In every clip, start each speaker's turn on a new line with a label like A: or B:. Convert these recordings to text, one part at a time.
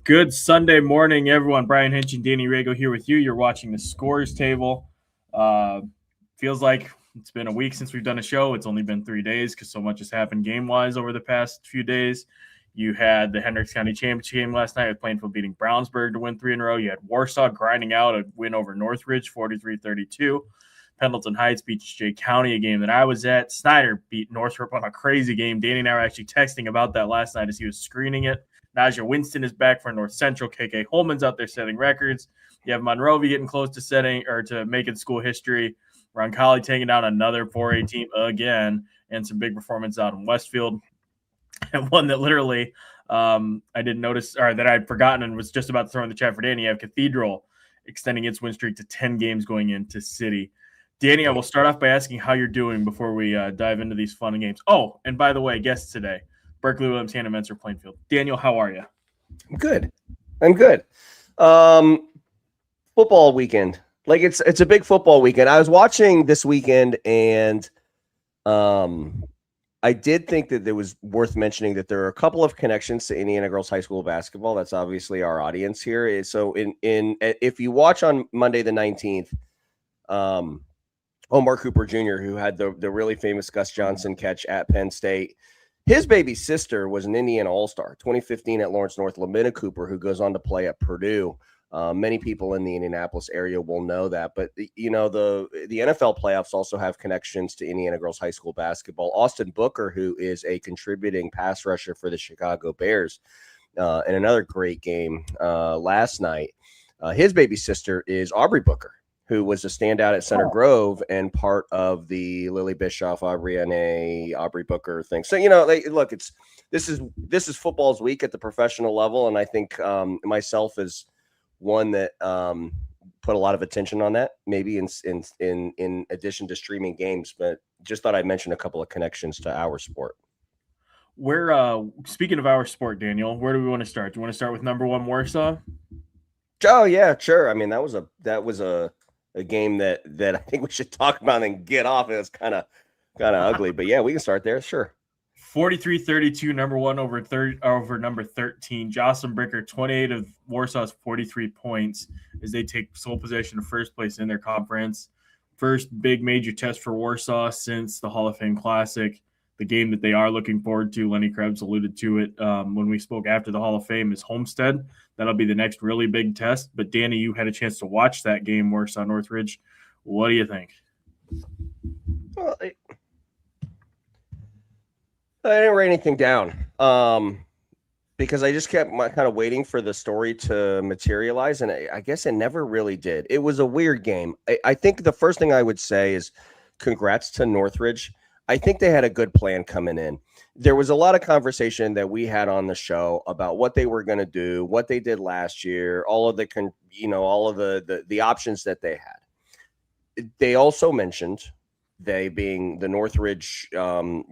A: Good Sunday morning, everyone. Brian Haenchen, Danny Riego here with you. You're watching the scores table. Feels like it's been a week since we've done a show. It's only been 3 days because so much has happened game-wise over the past few days. You had the Hendricks County Championship game last night with Plainfield beating Brownsburg to win 3 in a row. You had Warsaw grinding out a win over Northridge, 43-32. Pendleton Heights beat Jay County, a game that I was at. Snider beat Northrop on a crazy game. Danny and I were actually texting about that last night as he was screening it. Naja Winston is back for North Central. KK Holman's out there setting records. You have Monrovia getting close to setting or to making school history. Roncalli taking down another 4A team again, and some big performance out in Westfield. And one that literally I didn't notice, or that I'd forgotten and was just about to throw in the chat for Danny. You have Cathedral extending its win streak to 10 games going into City. Danny, I will start off by asking how you're doing before we dive into these fun games. Oh, and by the way, guests today, Berkeley, Williams, Hannah, Menser, Plainfield. Daniel, how are you?
B: I'm good. Football weekend. Like it's a big football weekend. I was watching this weekend, and I did think that it was worth mentioning that there are a couple of connections to Indiana Girls High School basketball. That's obviously our audience here. So if you watch on Monday the 19th, Omar Cooper Jr., who had the really famous Gus Johnson catch at Penn State, his baby sister was an Indiana All-Star, 2015 at Lawrence North, Lamina Cooper, who goes on to play at Purdue. Many people in the Indianapolis area will know that. But, you know, the NFL playoffs also have connections to Indiana Girls High School basketball. Austin Booker, who is a contributing pass rusher for the Chicago Bears, in another great game last night, his baby sister is Aubrey Booker, who was a standout at Center Grove and part of the Lily Bischoff, Aubrey Booker thing. So, you know, look, this is football's week at the professional level, and I think myself as one that put a lot of attention on that, maybe in addition to streaming games, but just thought I'd mention a couple of connections to our sport.
A: Where speaking of our sport, Daniel, where do we want to start? Do you want to start with number one Warsaw?
B: Oh yeah, sure. I mean, that was a game that I think we should talk about and get off. It was kind of ugly, but yeah, we can start there. Sure.
A: 43-32, number one over number 13. Jocelyn Bricker, 28 of Warsaw's 43 points as they take sole possession of first place in their conference. First big major test for Warsaw since the Hall of Fame Classic. The game that they are looking forward to, Lenny Krebs alluded to it when we spoke after the Hall of Fame, is Homestead. That'll be the next really big test. But, Danny, you had a chance to watch that game, Warsaw Northridge. What do you think?
B: Well, I didn't write anything down because I just kept kind of waiting for the story to materialize, and I guess it never really did. It was a weird game. I think the first thing I would say is congrats to Northridge. I think they had a good plan coming in. There was a lot of conversation that we had on the show about what they were going to do, what they did last year, all of the options that they had. They also mentioned, they being the Northridge, the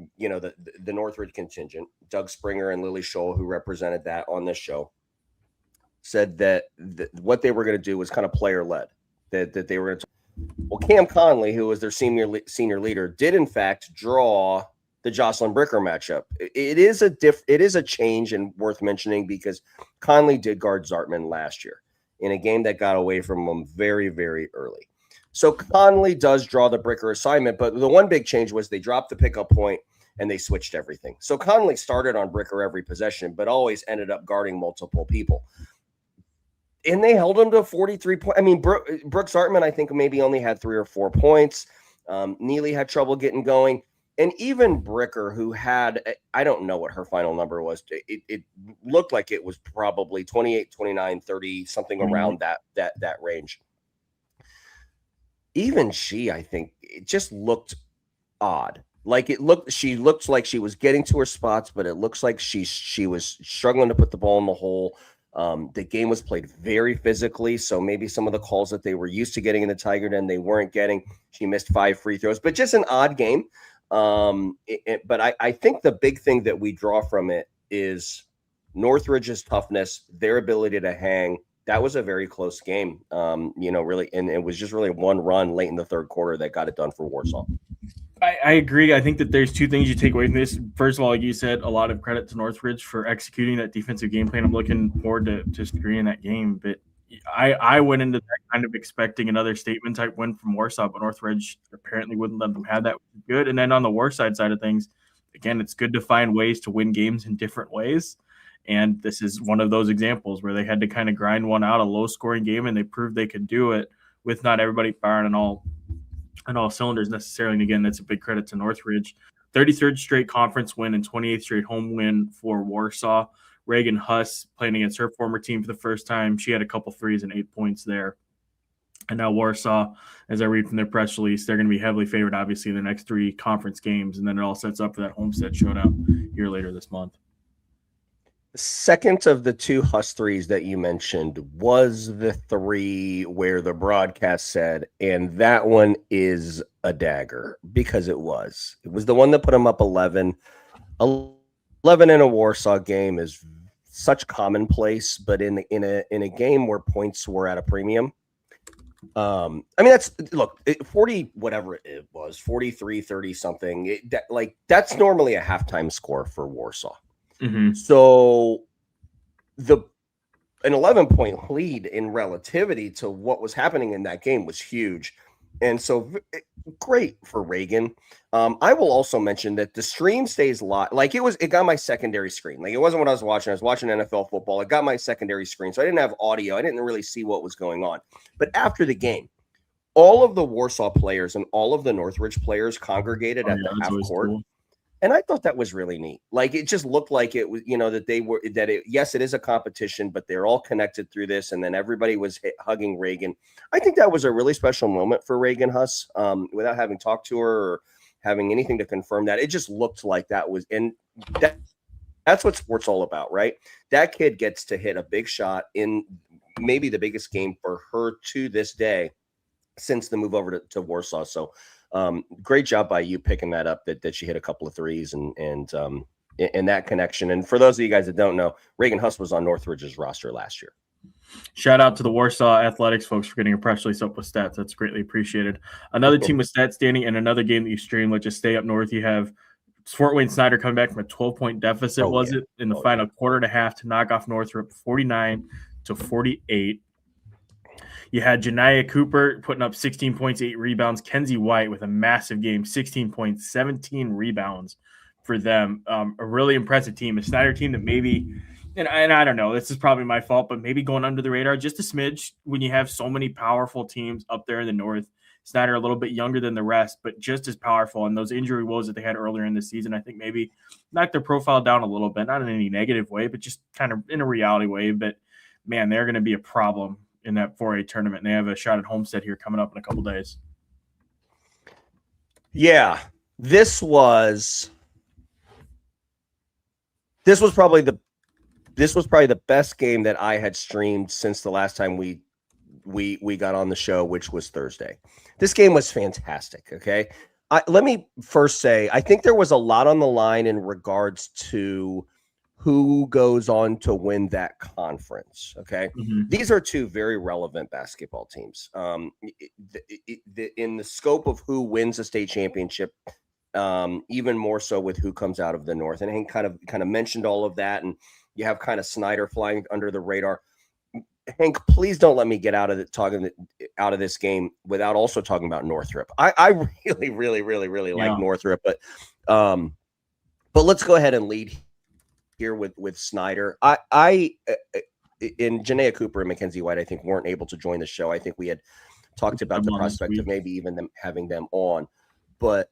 B: Northridge contingent, Doug Springer and Lily Scholl, who represented that on this show, said that what they were going to do was kind of player led, that they were going to. Well, Cam Conley, who was their senior leader, did in fact draw the Jocelyn Bricker matchup. It is a change and worth mentioning because Conley did guard Zartman last year in a game that got away from him very, very early. So Conley does draw the Bricker assignment, but the one big change was they dropped the pickup point and they switched everything. So Conley started on Bricker every possession, but always ended up guarding multiple people. And they held him to 43 points. I mean, Brooks Zartman, I think, maybe only had 3 or 4 points. Neely had trouble getting going. And even Bricker, who had, I don't know what her final number was. It looked like it was probably 28, 29, 30, something around that range. Even she, I think, it just looked odd. She looked like she was getting to her spots, but it looks like she was struggling to put the ball in the hole. The game was played very physically, so maybe some of the calls that they were used to getting in the Tiger Den, they weren't getting. She missed 5 free throws, but just an odd game. But I think the big thing that we draw from it is Northridge's toughness, their ability to hang. That was a very close game, really, and it was just really one run late in the third quarter that got it done for Warsaw.
A: I agree. I think that there's two things you take away from this. First of all, like you said, a lot of credit to Northridge for executing that defensive game plan. I'm looking forward to screening that game. But I went into that kind of expecting another statement type win from Warsaw, but Northridge apparently wouldn't let them have that. Good. And then on the Warsaw side of things, again, it's good to find ways to win games in different ways. And this is one of those examples where they had to kind of grind one out, a low-scoring game, and they proved they could do it with not everybody firing on all cylinders necessarily. And again, that's a big credit to Northridge. 33rd straight conference win and 28th straight home win for Warsaw. Reagan Huss playing against her former team for the first time. She had a couple threes and 8 points there. And now Warsaw, as I read from their press release, they're going to be heavily favored, obviously, in the next 3 conference games. And then it all sets up for that Homestead showdown here later this month.
B: Second of the 2 Huss threes that you mentioned was the 3 where the broadcast said, and that one is a dagger, because it was the one that put them up 11 in a Warsaw game is such commonplace, but in a game where points were at a premium. I mean, that's 40, whatever it was, 43, 30 something. That's normally a halftime score for Warsaw.
A: Mm-hmm.
B: So an 11-point lead in relativity to what was happening in that game was huge. And so great for Reagan. I will also mention that the stream stays live. It got my secondary screen. Like, it wasn't what I was watching. I was watching NFL football. It got my secondary screen. So I didn't have audio. I didn't really see what was going on. But after the game, all of the Warsaw players and all of the Northridge players congregated at the half court. Cool. And I thought that was really neat. Like, it just looked like it was, yes, it is a competition, but they're all connected through this. And then everybody was hugging Reagan. I think that was a really special moment for Reagan Huss, without having talked to her or having anything to confirm that. It just looked like that was, and that's what sports all about, right? That kid gets to hit a big shot in maybe the biggest game for her to this day since the move over to Warsaw. So, great job by you picking that up, that she hit a couple of threes and that connection. And for those of you guys that don't know, Reagan Huss was on Northridge's roster last year.
A: Shout out to the Warsaw Athletics folks for getting a press release up with stats. That's greatly appreciated. Another team with stats, Danny, and another game that you stream. Let's just stay up north. You have Fort Wayne Snider coming back from a 12-point deficit, in the final quarter and a half to knock off Northrop 49-48. You had Janiah Cooper putting up 16 points, 8 rebounds. Kenzie White with a massive game, 16 points, 17 rebounds for them. A really impressive team. A Snider team that maybe, and I don't know, this is probably my fault, but maybe going under the radar just a smidge when you have so many powerful teams up there in the north. Snider a little bit younger than the rest, but just as powerful. And those injury woes that they had earlier in the season, I think maybe knocked their profile down a little bit, not in any negative way, but just kind of in a reality way. But, man, they're going to be a problem in that 4A tournament. And they have a shot at Homestead here coming up in a couple days.
B: Yeah, this was probably the best game that I had streamed since the last time we got on the show, which was Thursday. This game was fantastic. Okay. Let me first say, I think there was a lot on the line in regards to who goes on to win that conference. Okay.
A: Mm-hmm.
B: These are 2 very relevant basketball teams. In the scope of who wins a state championship, even more so with who comes out of the north. And Hank kind of mentioned all of that. And you have kind of Snider flying under the radar. Hank, please don't let me get out of this game without also talking about Northrop. I really like Northrop, but let's go ahead and lead here with Snider. In Janaea Cooper and Mackenzie White, I think weren't able to join the show. I think we had talked about the prospect of maybe even them having them on, but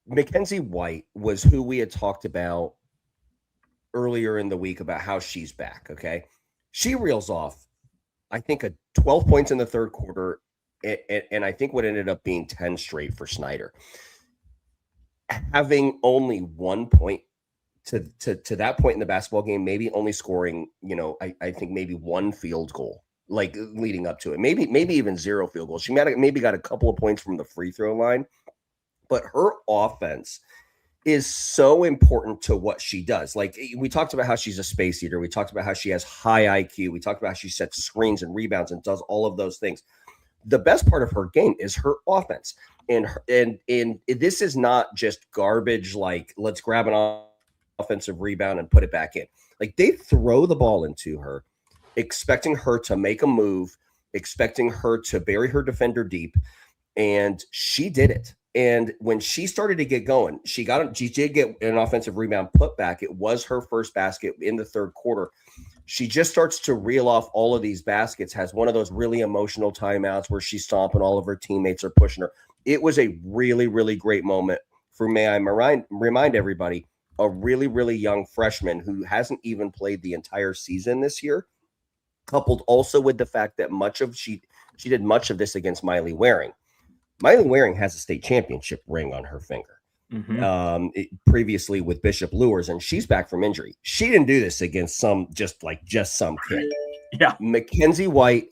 B: Mackenzie White was who we had talked about earlier in the week about how she's back. Okay. She reels off, I think, 12 points in the third quarter, and I think what ended up being 10 straight for Snider. Having only 1 point to that point in the basketball game, maybe only scoring, I think maybe 1 field goal, like leading up to it, maybe even 0 field goals. She maybe got a couple of points from the free throw line, but her offense is so important to what she does. Like, we talked about how she's a space eater. We talked about how she has high IQ. We talked about how she sets screens and rebounds and does all of those things. The best part of her game is her offense. And this is not just garbage. Like, let's grab an offensive rebound and put it back in. Like, they throw the ball into her, expecting her to make a move, expecting her to bury her defender deep, and she did it. And when she started to get going, she did get an offensive rebound put back. It was her first basket in the third quarter. She just starts to reel off all of these baskets, has one of those really emotional timeouts where she's stomping, all of her teammates are pushing her. It was a really, really great moment for, may I remind everybody, a really, really young freshman who hasn't even played the entire season this year, coupled also with the fact that she did much of this against Miley Waring. Miley Waring has a state championship ring on her finger. Previously with Bishop Lures, and she's back from injury. She didn't do this against some kid.
A: Yeah.
B: Mackenzie White,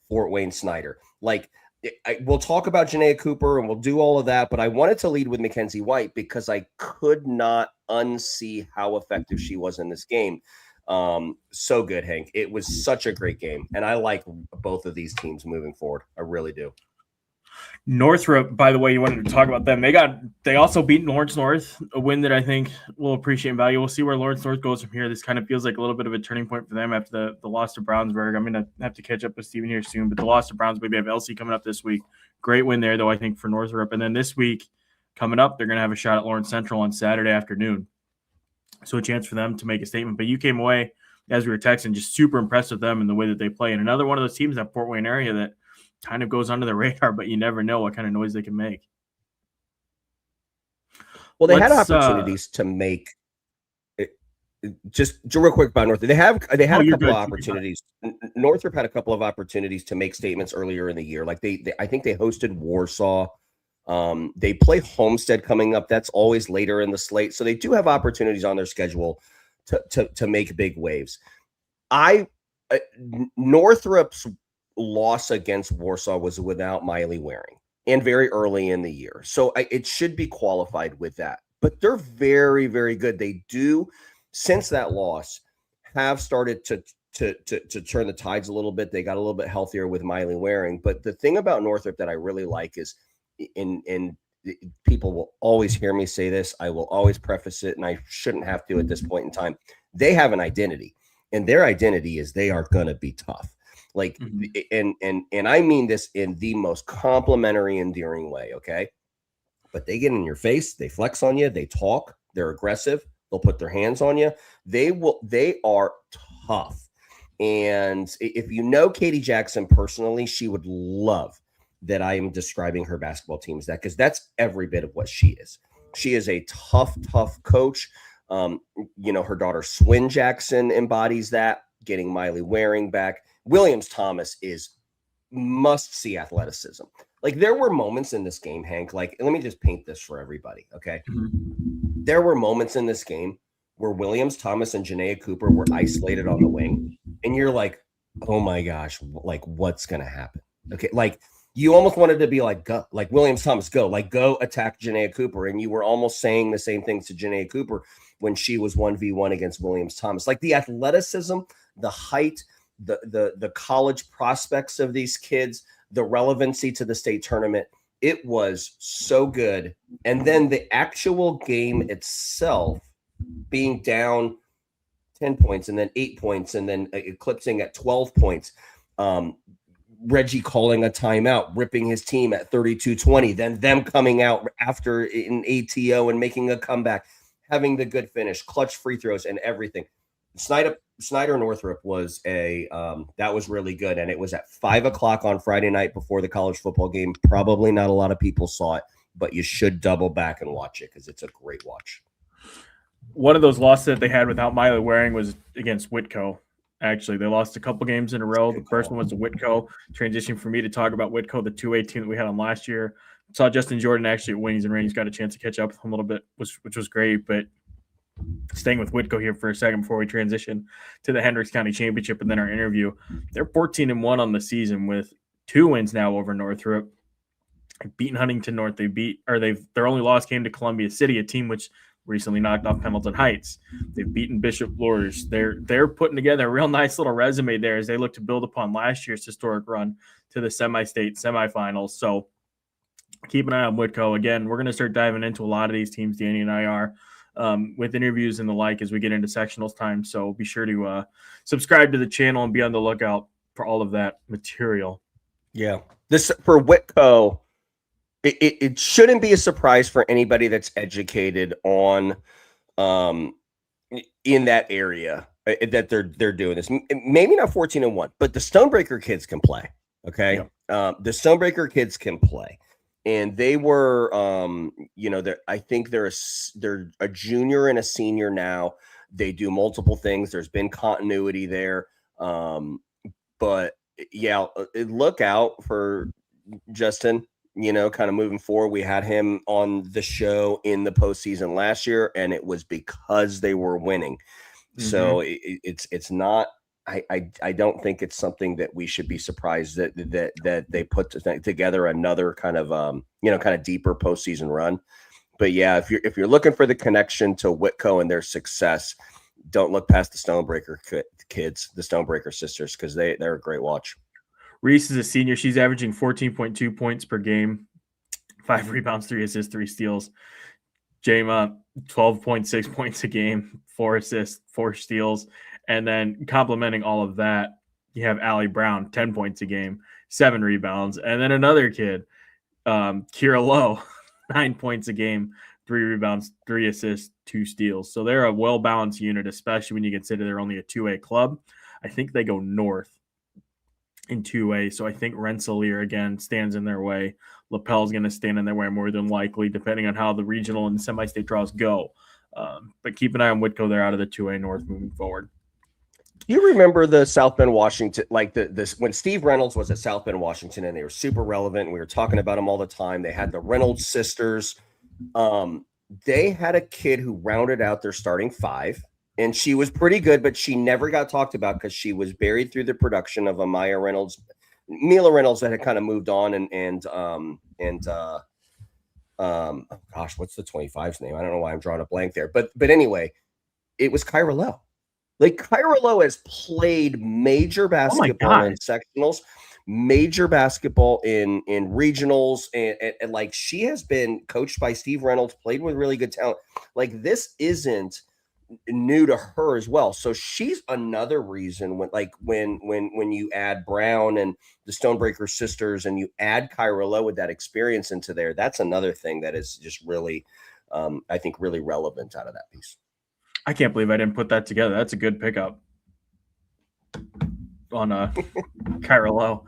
B: Fort Wayne Snider. Like, we'll talk about Janaea Cooper and we'll do all of that, but I wanted to lead with Mackenzie White because I could not unsee how effective she was in this game. So good, Hank. It was such a great game, and I like both of these teams moving forward. I really do.
A: Northrop, by the way, you wanted to talk about them. They also beat Lawrence North, a win that I think we'll appreciate and value. We'll see where Lawrence North goes from here. This kind of feels like a little bit of a turning point for them after the loss to Brownsburg. I'm going to have to catch up with Steven here soon, but the loss to Brownsburg, they have LC coming up this week. Great win there, though, I think, for Northrop. And then this week coming up, they're going to have a shot at Lawrence Central on Saturday afternoon. So a chance for them to make a statement. But you came away, as we were texting, just super impressed with them and the way that they play. And another one of those teams in that Fort Wayne area that kind of goes under the radar, but you never know what kind of noise they can make.
B: Well, they had opportunities to make it. Just real quick about Northrop. They had a couple of opportunities. Northrop had a couple of opportunities to make statements earlier in the year. Like I think they hosted Warsaw. They play Homestead coming up. That's always later in the slate. So they do have opportunities on their schedule to make big waves. Northrop's loss against Warsaw was without Miley Waring and very early in the year. So it should be qualified with that. But they're very, very good. They do, since that loss, have started to turn the tides a little bit. They got a little bit healthier with Miley Waring. But the thing about Northrop that I really like is, and people will always hear me say this, I will always preface it, and I shouldn't have to at this point in time. They have an identity, and their identity is they are going to be tough. Like, and I mean this in the most complimentary, endearing way, okay? But they get in your face, they flex on you, they talk, they're aggressive, they'll put their hands on you. They are tough. And if you know Katie Jackson personally, she would love that I am describing her basketball team as that, because that's every bit of what she is. She is a tough coach. Her daughter Swin Jackson embodies that, getting Miley Waring back. Williams Thomas is must-see athleticism. Like, there were moments in this game, Hank, like, let me just paint this for everybody, okay? There were moments in this game where Williams Thomas and Janaea Cooper were isolated on the wing, and you're like, oh my gosh, like, what's going to happen? Okay, like, you almost wanted to be like, go, like, Williams Thomas, go attack Janaea Cooper, and you were almost saying the same things to Janaea Cooper when she was 1v1 against Williams Thomas. Like, the athleticism, the height, the college prospects of these kids, the relevancy to the state tournament, it was so good. And then the actual game itself being down 10 points and then 8 points and then eclipsing at 12 points. Reggie calling a timeout, ripping his team at 32-20, then them coming out after in ATO and making a comeback, having the good finish, clutch free throws and everything. Snider Northrop was that was really good. And it was at 5:00 on Friday night before the college football game. Probably not a lot of people saw it, but you should double back and watch it because it's a great watch.
A: One of those losses that they had without Miley Waring was against Whitko. Actually, they lost a couple games in a row. The first one was to Whitko. Transition for me to talk about Whitko, the 2A team that we had on last year. Saw Justin Jordan actually at Wings and Rings, got a chance to catch up with him a little bit, which was great. But staying with Whitko here for a second before we transition to the Hendricks County Championship and then our interview. They're 14-1 on the season with 2 wins now over Northrop. Beaten Huntington North. Their only loss came to Columbia City, a team which recently knocked off Pendleton Heights. They've beaten Bishop Luers. They're putting together a real nice little resume there as they look to build upon last year's historic run to the semi-state semifinals. So keep an eye on Whitko. Again, we're going to start diving into a lot of these teams. Danny and I are with interviews and the like as we get into sectionals time. So be sure to subscribe to the channel and be on the lookout for all of that material.
B: Yeah. This for Whitko, it shouldn't be a surprise for anybody that's educated on in that area that they're doing this. Maybe not 14-1, but the Stonebreaker kids can play. Okay. Yeah. The Stonebreaker kids can play. And they were, I think they're a junior and a senior now. They do multiple things. There's been continuity there. But yeah, look out for Justin, kind of moving forward. We had him on the show in the postseason last year, and it was because they were winning. Mm-hmm. So it's not. I don't think it's something that we should be surprised that they put together another kind of kind of deeper postseason run. But yeah, if you're looking for the connection to Whitko and their success, don't look past the Stonebreaker kids, the Stonebreaker sisters, because they're a great watch.
A: Reese is a senior. She's averaging 14.2 points per game, 5 rebounds, 3 assists, 3 steals. Jama, 12.6 points a game, 4 assists, 4 steals. And then complementing all of that, you have Allie Brown, 10 points a game, 7 rebounds. And then another kid, Kira Lowe, 9 points a game, 3 rebounds, 3 assists, 2 steals. So they're a well-balanced unit, especially when you consider they're only a 2A club. I think they go north in 2A. So I think Rensselaer, again, stands in their way. Lapel's going to stand in their way more than likely, depending on how the regional and semi-state draws go. But keep an eye on Whitko. They're out of the 2A North moving forward.
B: You remember the South Bend, Washington, like this when Steve Reynolds was at South Bend, Washington, and they were super relevant. And we were talking about them all the time. They had the Reynolds sisters. They had a kid who rounded out their starting 5, and she was pretty good, but she never got talked about because she was buried through the production of a Mila Reynolds that had kind of moved on, oh gosh, what's the 25's name? I don't know why I'm drawing a blank there, but anyway, it was Kyra Lowe. Like Kyra Lowe has played major basketball in sectionals, major basketball in regionals, and like she has been coached by Steve Reynolds, played with really good talent. Like this isn't new to her as well. So she's another reason when you add Brown and the Stonebreaker sisters and you add Kyra Lowe with that experience into there, that's another thing that is just really, I think, really relevant out of that piece.
A: I can't believe I didn't put that together. That's a good pickup on Kyra Lowe.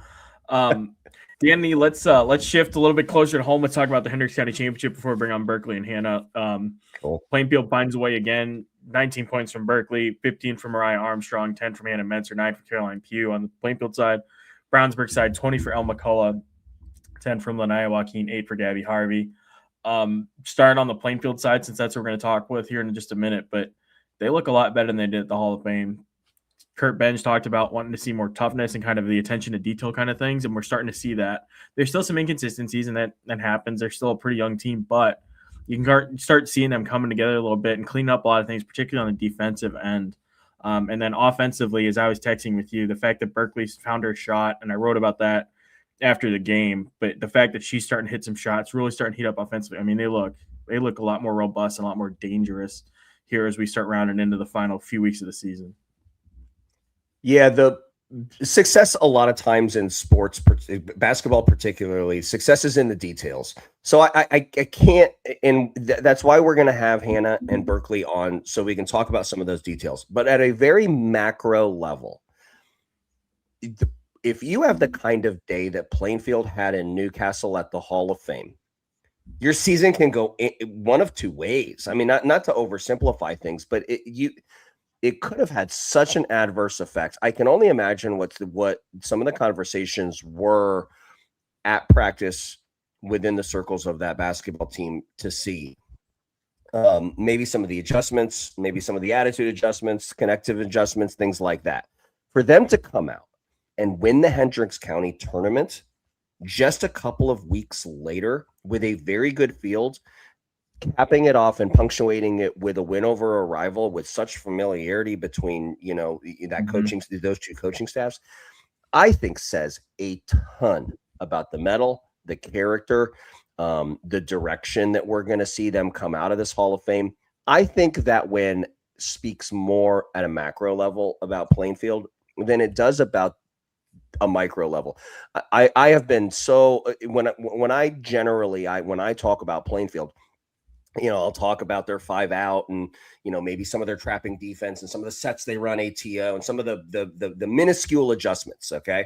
A: Danny, let's shift a little bit closer to home. Let's talk about the Hendricks County Championship before we bring on Berkeley and Hannah. Cool. Plainfield finds a way again. 19 points from Berkeley, 15 from Mariah Armstrong, 10 from Hannah Menser, 9 from Caroline Pugh on the Plainfield side. Brownsburg side, 20 for Elle McCullough, 10 from Naja Joaquin, 8 for Gabby Harvey. Starting on the Plainfield side, since that's what we're going to talk with here in just a minute, but they look a lot better than they did at the Hall of Fame. Kurt Benj talked about wanting to see more toughness and kind of the attention to detail kind of things, and we're starting to see that. There's still some inconsistencies, and that happens. They're still a pretty young team, but you can start seeing them coming together a little bit and clean up a lot of things, particularly on the defensive end. And then offensively, as I was texting with you, the fact that Berkeley's found her shot, and I wrote about that after the game, but the fact that she's starting to hit some shots, really starting to heat up offensively. I mean, they look a lot more robust and a lot more dangerous here as we start rounding into the final few weeks of the season.
B: Yeah, the success a lot of times in sports, basketball particularly, success is in the details. So I can't, and that's why we're going to have Hannah and Berkeley on so we can talk about some of those details. But at a very macro level, if you have the kind of day that Plainfield had in Newcastle at the Hall of Fame, your season can go one of two ways. I mean, not to oversimplify things, but it could have had such an adverse effect. I can only imagine what some of the conversations were at practice within the circles of that basketball team to see. Maybe some of the adjustments, maybe some of the attitude adjustments, connective adjustments, things like that. For them to come out and win the Hendricks County tournament just a couple of weeks later with a very good field, capping it off and punctuating it with a win over a rival with such familiarity between, that coaching, those two coaching staffs, I think says a ton about the mettle, the character, the direction that we're going to see them come out of this Hall of Fame. I think that win speaks more at a macro level about Plainfield than it does about a micro level. I have been so when I talk about Plainfield, I'll talk about their 5 out and, maybe some of their trapping defense and some of the sets they run ATO and some of the minuscule adjustments. Okay.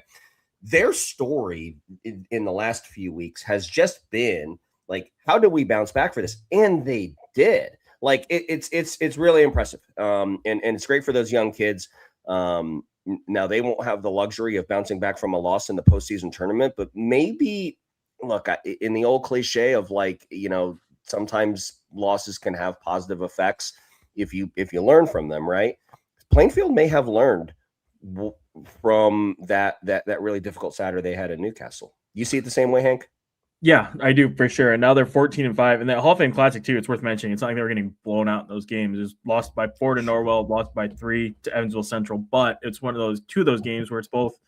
B: Their story in the last few weeks has just been like, how do we bounce back for this? And they did. Like it's really impressive. And it's great for those young kids. Now they won't have the luxury of bouncing back from a loss in the postseason tournament, but maybe look in the old cliche of like, sometimes losses can have positive effects if you learn from them, right? Plainfield may have learned from that really difficult Saturday they had in Newcastle. You see it the same way, Hank?
A: Yeah, I do for sure. And now they're 14-5, and that Hall of Fame Classic too. It's worth mentioning. It's not like they were getting blown out in those games. It was lost by 4 to Norwell, lost by 3 to Evansville Central. But it's one of those 2 of those games where it's both.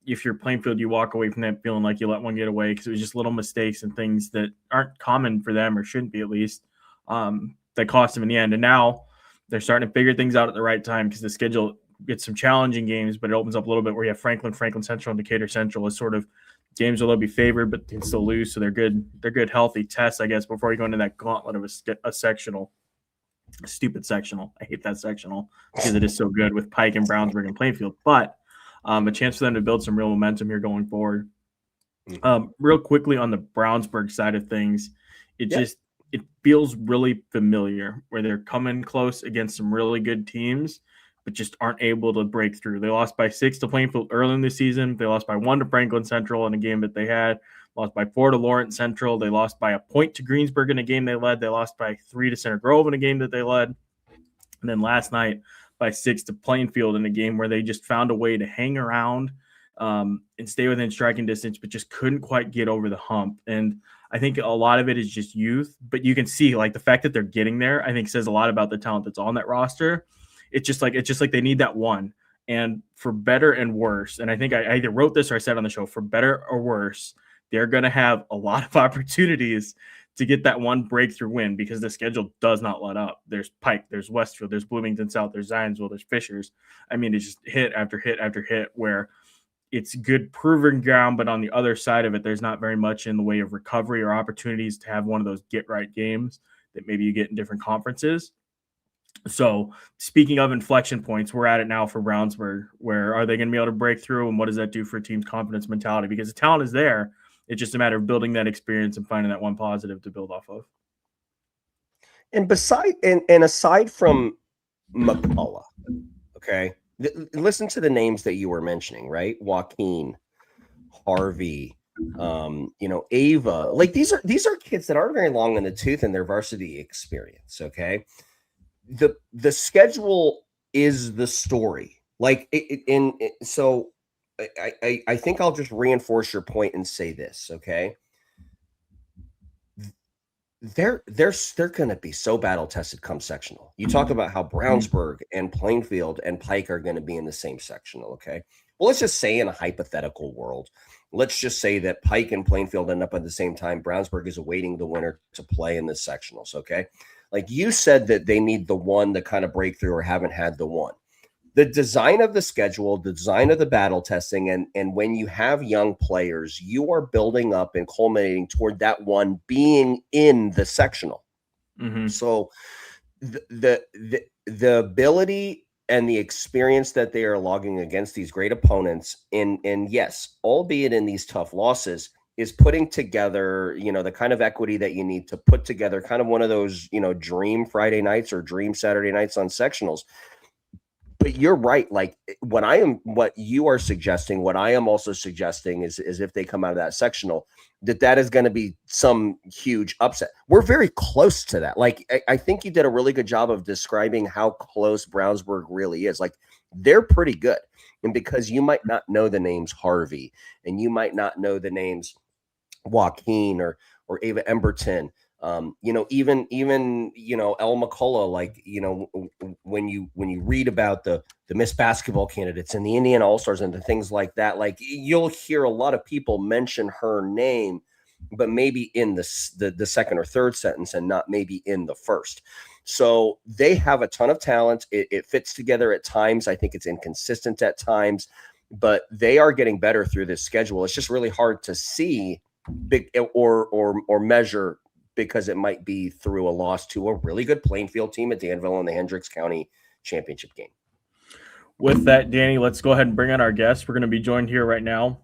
A: If you're Plainfield, you walk away from that feeling like you let one get away because it was just little mistakes and things that aren't common for them or shouldn't be at least that cost them in the end. And now they're starting to figure things out at the right time because the schedule gets some challenging games, but it opens up a little bit where you have Franklin Central, and Decatur Central as sort of games where they'll be favored but can still lose. So they're good, healthy tests, I guess, before you go into that gauntlet of a sectional. A stupid sectional. I hate that sectional because it is so good with Pike and Brownsburg and Plainfield. But a chance for them to build some real momentum here going forward. Real quickly on the Brownsburg side of things, it feels really familiar where they're coming close against some really good teams, but just aren't able to break through. They lost by 6 to Plainfield early in the season. They lost by 1 to Franklin Central in a game that they had. Lost by 4 to Lawrence Central. They lost by a point to Greensburg in a game they led. They lost by 3 to Center Grove in a game that they led. And then last night, by 6 to Plainfield in a game where they just found a way to hang around and stay within striking distance, but just couldn't quite get over the hump. And I think a lot of it is just youth, but you can see like the fact that they're getting there, I think says a lot about the talent that's on that roster. It's just like they need that one. And for better and worse, and I think I either wrote this or I said on the show, for better or worse, they're going to have a lot of opportunities to get that one breakthrough win because the schedule does not let up. There's Pike, there's Westfield, there's Bloomington South, there's Zionsville, there's Fishers. I mean, it's just hit after hit after hit where it's good proven ground, but on the other side of it, there's not very much in the way of recovery or opportunities to have one of those get-right games that maybe you get in different conferences. So speaking of inflection points, we're at it now for Brownsburg. Where are they going to be able to break through, and what does that do for a team's confidence mentality? Because the talent is there. It's just a matter of building that experience and finding that one positive to build off of.
B: And aside from McCullough, okay, listen to the names that you were mentioning, right? Joaquin, Harvey, Ava. Like these are kids that aren't very long in the tooth in their varsity experience. Okay, the schedule is the story. Like so. I think I'll just reinforce your point and say this, okay? They're going to be so battle tested come sectional. You talk about how Brownsburg and Plainfield and Pike are going to be in the same sectional, okay? Well, let's just say in a hypothetical world, let's just say that Pike and Plainfield end up at the same time. Brownsburg is awaiting the winner to play in the sectionals, okay? Like you said that they need the one to kind of break through or haven't had the one. The design of the schedule, the design of the battle testing, and when you have young players, you are building up and culminating toward that one being in the sectional. Mm-hmm. So the ability and the experience that they are logging against these great opponents, and yes, albeit in these tough losses, is putting together, the kind of equity that you need to put together kind of one of those, dream Friday nights or dream Saturday nights on sectionals. But you're right. Like what you are suggesting, what I am also suggesting is if they come out of that sectional, that is going to be some huge upset. We're very close to that. Like, I think you did a really good job of describing how close Brownsburg really is. Like, they're pretty good. And because you might not know the names Harvey, and you might not know the names Joaquin or Ava Emberton, Even El McCullough, like, when you read about the Miss Basketball candidates and the Indiana All-Stars and the things like that, like, you'll hear a lot of people mention her name, but maybe in the second or third sentence and not maybe in the first. So they have a ton of talent. It fits together at times. I think it's inconsistent at times, but they are getting better through this schedule. It's just really hard to see big or measure, because it might be through a loss to a really good Plainfield team at Danville in the Hendricks County Championship game.
A: With that, Danny, let's go ahead and bring on our guests. We're going to be joined here right now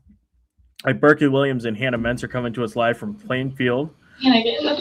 A: by Berkeley Williams and Hannah Menser, coming to us live from Plainfield.
C: Can I get enough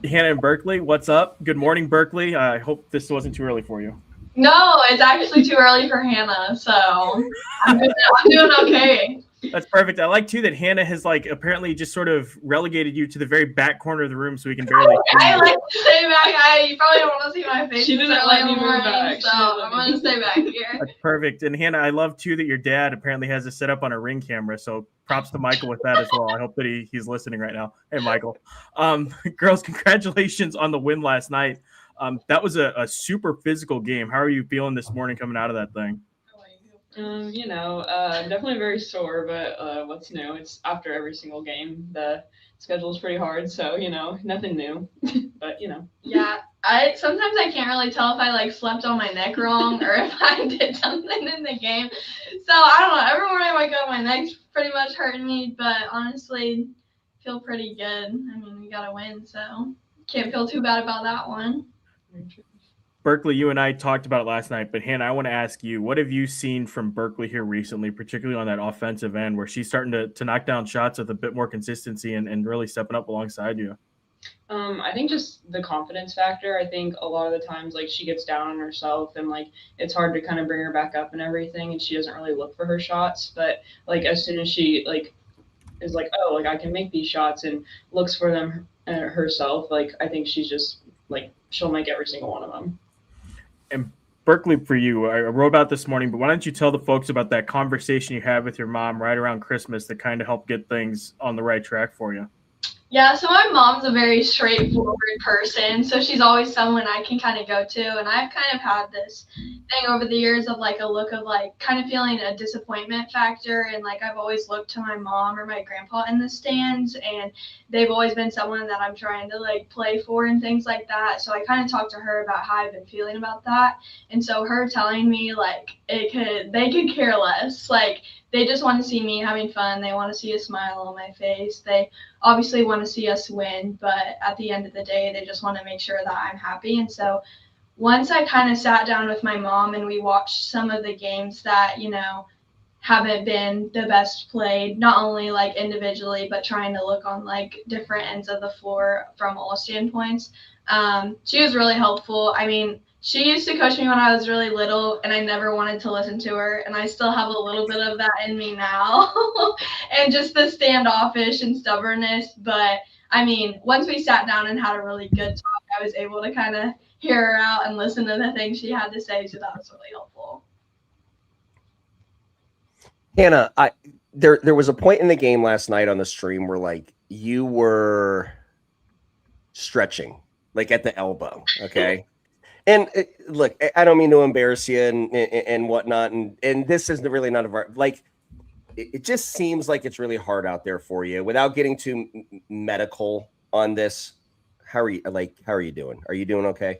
A: Hannah and Berkeley, what's up? Good morning, Berkeley. I hope this wasn't too early for you.
C: No, it's actually too early for Hannah, so I'm doing okay.
A: That's perfect. I like, too, that Hannah has, like, apparently just sort of relegated you to the very back corner of the room so we can barely
C: I like to stay back. You probably don't want to see my face.
D: She didn't let me move back.
C: So I'm going to stay back here.
A: That's perfect. And, Hannah, I love, too, that your dad apparently has it set up on a Ring camera, so props to Michael with that as well. I hope that he's listening right now. Hey, Michael. Girls, congratulations on the win last night. That was a super physical game. How are you feeling this morning coming out of that thing?
D: Definitely very sore, but what's new? It's after every single game. The schedule is pretty hard, so, nothing new, but,
C: Yeah, sometimes I can't really tell if I, like, slept on my neck wrong or if I did something in the game. So, I don't know. Every morning I wake up, my neck's pretty much hurting me, but honestly, feel pretty good. I mean, we got to win, so can't feel too bad about that one.
A: Berkeley, you and I talked about it last night, but Hannah, I want to ask you, what have you seen from Berkeley here recently, particularly on that offensive end, where she's starting to knock down shots with a bit more consistency and really stepping up alongside you?
D: I think just the confidence factor. I think a lot of the times, like, she gets down on herself and, like, it's hard to kind of bring her back up and everything, and she doesn't really look for her shots. But, like, as soon as she, like, is like, oh, like, I can make these shots and looks for them herself, like, I think she's just, like, she'll make every single one of them.
A: And Berkeley, for you, I wrote about this morning, but why don't you tell the folks about that conversation you had with your mom right around Christmas that kind of helped get things on the right track for you?
C: Yeah, so my mom's a very straightforward person, so she's always someone I can kind of go to, and I've kind of had this thing over the years of, like, a look of, like, kind of feeling a disappointment factor, and, like, I've always looked to my mom or my grandpa in the stands, and they've always been someone that I'm trying to, like, play for and things like that, so I kind of talked to her about how I've been feeling about that, and so her telling me, like, they could care less, like, they just want to see me having fun. They want to see a smile on my face. They obviously want to see us win, but at the end of the day, they just want to make sure that I'm happy. And so once I kind of sat down with my mom and we watched some of the games that, haven't been the best played, not only, like, individually, but trying to look on, like, different ends of the floor from all standpoints, she was really helpful. I mean, she used to coach me when I was really little, and I never wanted to listen to her, and I still have a little bit of that in me now, and just the standoffish and stubbornness. But, I mean, once we sat down and had a really good talk, I was able to kind of hear her out and listen to the things she had to say, so that was really helpful.
B: Hannah, there was a point in the game last night on the stream where, like, you were stretching, like, at the elbow, okay? And look, I don't mean to embarrass you and whatnot, and this isn't really none of our, like, it just seems like it's really hard out there for you. Without getting too medical on this, how are you doing? Are you doing okay?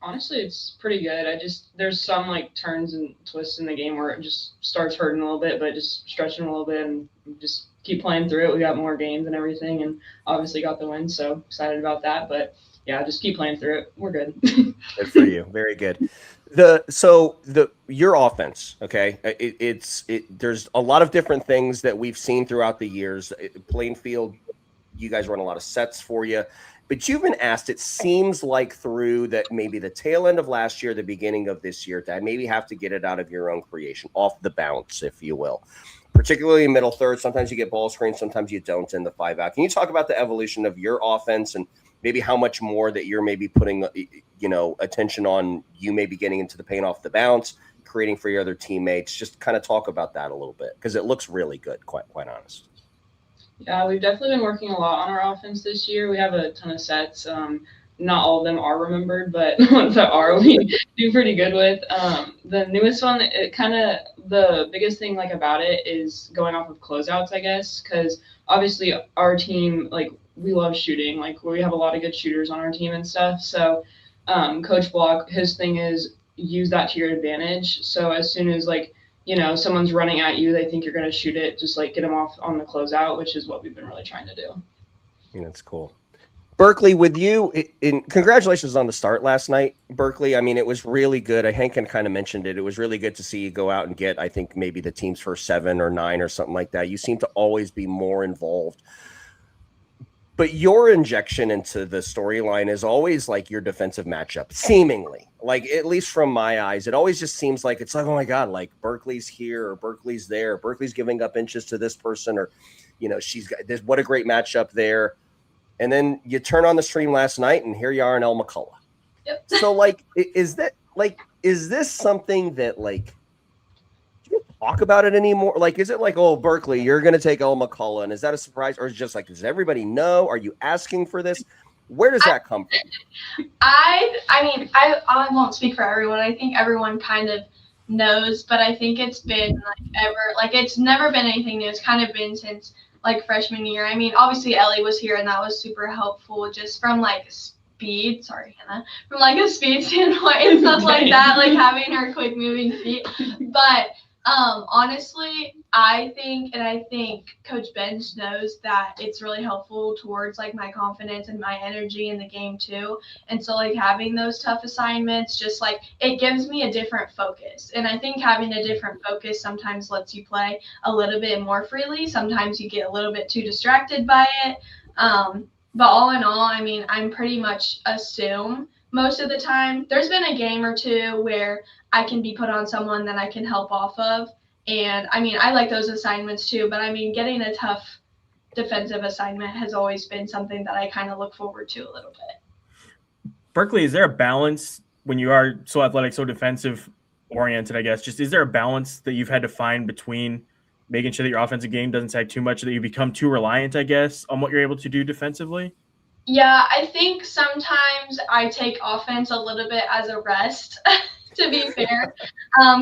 D: Honestly, it's pretty good. There's some, like, turns and twists in the game where it just starts hurting a little bit, but just stretching a little bit and just keep playing through it. We got more games and everything, and obviously got the win, so excited about that. But yeah, just keep playing through it. We're good.
B: Good for you. Very good. Your offense, okay? There's a lot of different things that we've seen throughout the years. Plainfield, you guys run a lot of sets for you, but you've been asked, it seems like through that maybe the tail end of last year, the beginning of this year, to maybe have to get it out of your own creation, off the bounce, if you will. Particularly in middle third, sometimes you get ball screens, sometimes you don't in the 5-out. Can you talk about the evolution of your offense and maybe how much more that you're maybe putting, attention on, you maybe getting into the paint off the bounce, creating for your other teammates? Just kind of talk about that a little bit, because it looks really good, quite honest.
D: Yeah, we've definitely been working a lot on our offense this year. We have a ton of sets. Not all of them are remembered, but the ones that are, we do pretty good with. The newest one, the biggest thing like about it is going off of closeouts, I guess, because obviously our team, like, we love shooting. Like, we have a lot of good shooters on our team and stuff. So Coach Block, his thing is use that to your advantage. So as soon as someone's running at you, they think you're going to shoot it, just like get them off on the closeout, which is what we've been really trying to do.
B: That's cool. Berkeley, with you, congratulations on the start last night, Berkeley. I mean, it was really good. Haenchen kind of mentioned it. It was really good to see you go out and get, I think, maybe the team's first 7 or 9 or something like that. You seem to always be more involved. But your injection into the storyline is always like your defensive matchup, seemingly. Like, at least from my eyes, it always just seems like it's like, oh my God, like Berkeley's here or Berkeley's there. Berkeley's giving up inches to this person, or, she's got this. What a great matchup there. And then you turn on the stream last night and here you are in El McCullough.
C: Yep.
B: So is this something that do you talk about it anymore? Like, is it like, oh, Berkeley, you're going to take El McCullough, and is that a surprise? Or is it just like, does everybody know? Are you asking for this? Where does that come from?
C: I won't speak for everyone. I think everyone kind of knows, but I think it's been it's never been anything new. It's kind of been since freshman year. I mean, obviously Ellie was here and that was super helpful just from speed. Sorry, Hannah. From a speed standpoint and stuff like that, having her quick moving feet. But honestly, I think Coach Bench knows that it's really helpful towards my confidence and my energy in the game too. And so having those tough assignments, just it gives me a different focus. And I think having a different focus sometimes lets you play a little bit more freely. Sometimes you get a little bit too distracted by it. But all in all, I mean, I'm pretty much assume most of the time. There's been a game or two where I can be put on someone that I can help off of. And I mean, I like those assignments too, but I mean, getting a tough defensive assignment has always been something that I kind of look forward to a little bit.
A: Berkeley, is there a balance when you are so athletic, so defensive oriented, I guess? Just is there a balance that you've had to find between making sure that your offensive game doesn't sag too much, that you become too reliant, I guess, on what you're able to do defensively?
C: Yeah, I think sometimes I take offense a little bit as a rest, to be fair,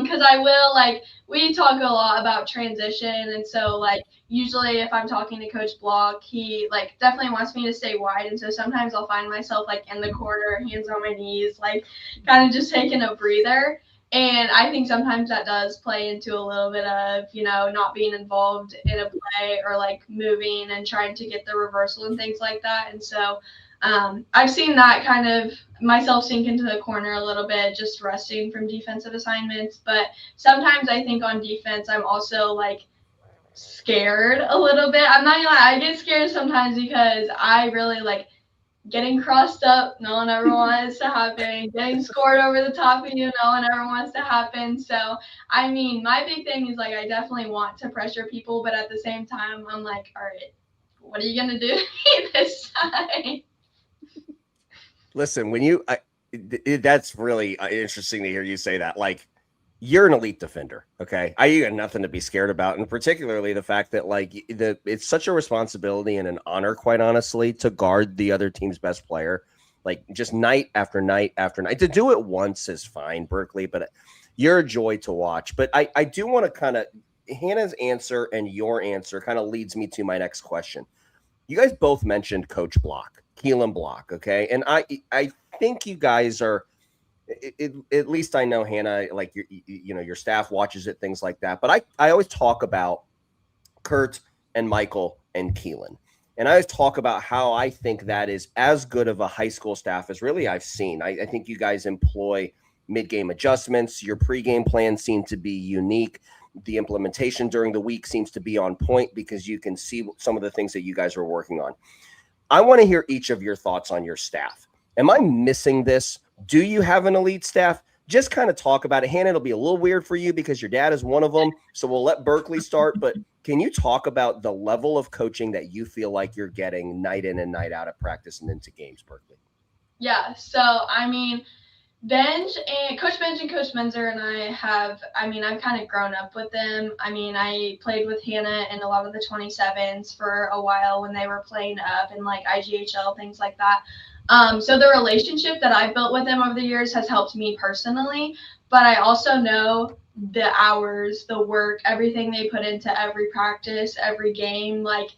C: because I will, we talk a lot about transition, and so, usually if I'm talking to Coach Block, he, definitely wants me to stay wide, and so sometimes I'll find myself, in the corner, hands on my knees, kind of just taking a breather. And I think sometimes that does play into a little bit of, not being involved in a play or moving and trying to get the reversal and things like that. And so I've seen that kind of myself sink into the corner a little bit, just resting from defensive assignments. But sometimes I think on defense, I'm also scared a little bit. I'm not gonna lie, I get scared sometimes because I really getting crossed up, no one ever wants to happen. Getting scored over the top of you, no one ever wants to happen. So, I mean, my big thing is I definitely want to pressure people, but at the same time, I'm all right, what are you gonna do to me this time?
B: Listen, that's really interesting to hear you say that. You're an elite defender, okay? You got nothing to be scared about, and particularly the fact that it's such a responsibility and an honor, quite honestly, to guard the other team's best player, just night after night after night. To do it once is fine, Berkeley, but you're a joy to watch. But I do want to kind of Hannah's answer and your answer kind of leads me to my next question. You guys both mentioned Coach Block, Keelan Block, okay? And I think you guys are. At least I know Hannah, your staff watches it, things like that. But I always talk about Kurt and Michael and Keelan. And I always talk about how I think that is as good of a high school staff as really I've seen. I think you guys employ mid-game adjustments. Your pregame plans seem to be unique. The implementation during the week seems to be on point because you can see some of the things that you guys are working on. I want to hear each of your thoughts on your staff. Am I missing this? Do you have an elite staff? Just kind of talk about it. Hannah, it'll be a little weird for you because your dad is one of them. So we'll let Berkeley start. But can you talk about the level of coaching that you feel like you're getting night in and night out at practice and into games, Berkeley?
C: Yeah. So, I mean, Coach Benj and Coach Menser and I've kind of grown up with them. I mean, I played with Hannah and a lot of the 27s for a while when they were playing up in like IGHL, things like that. So the relationship that I've built with them over the years has helped me personally, but I also know the hours, the work, everything they put into every practice, every game, like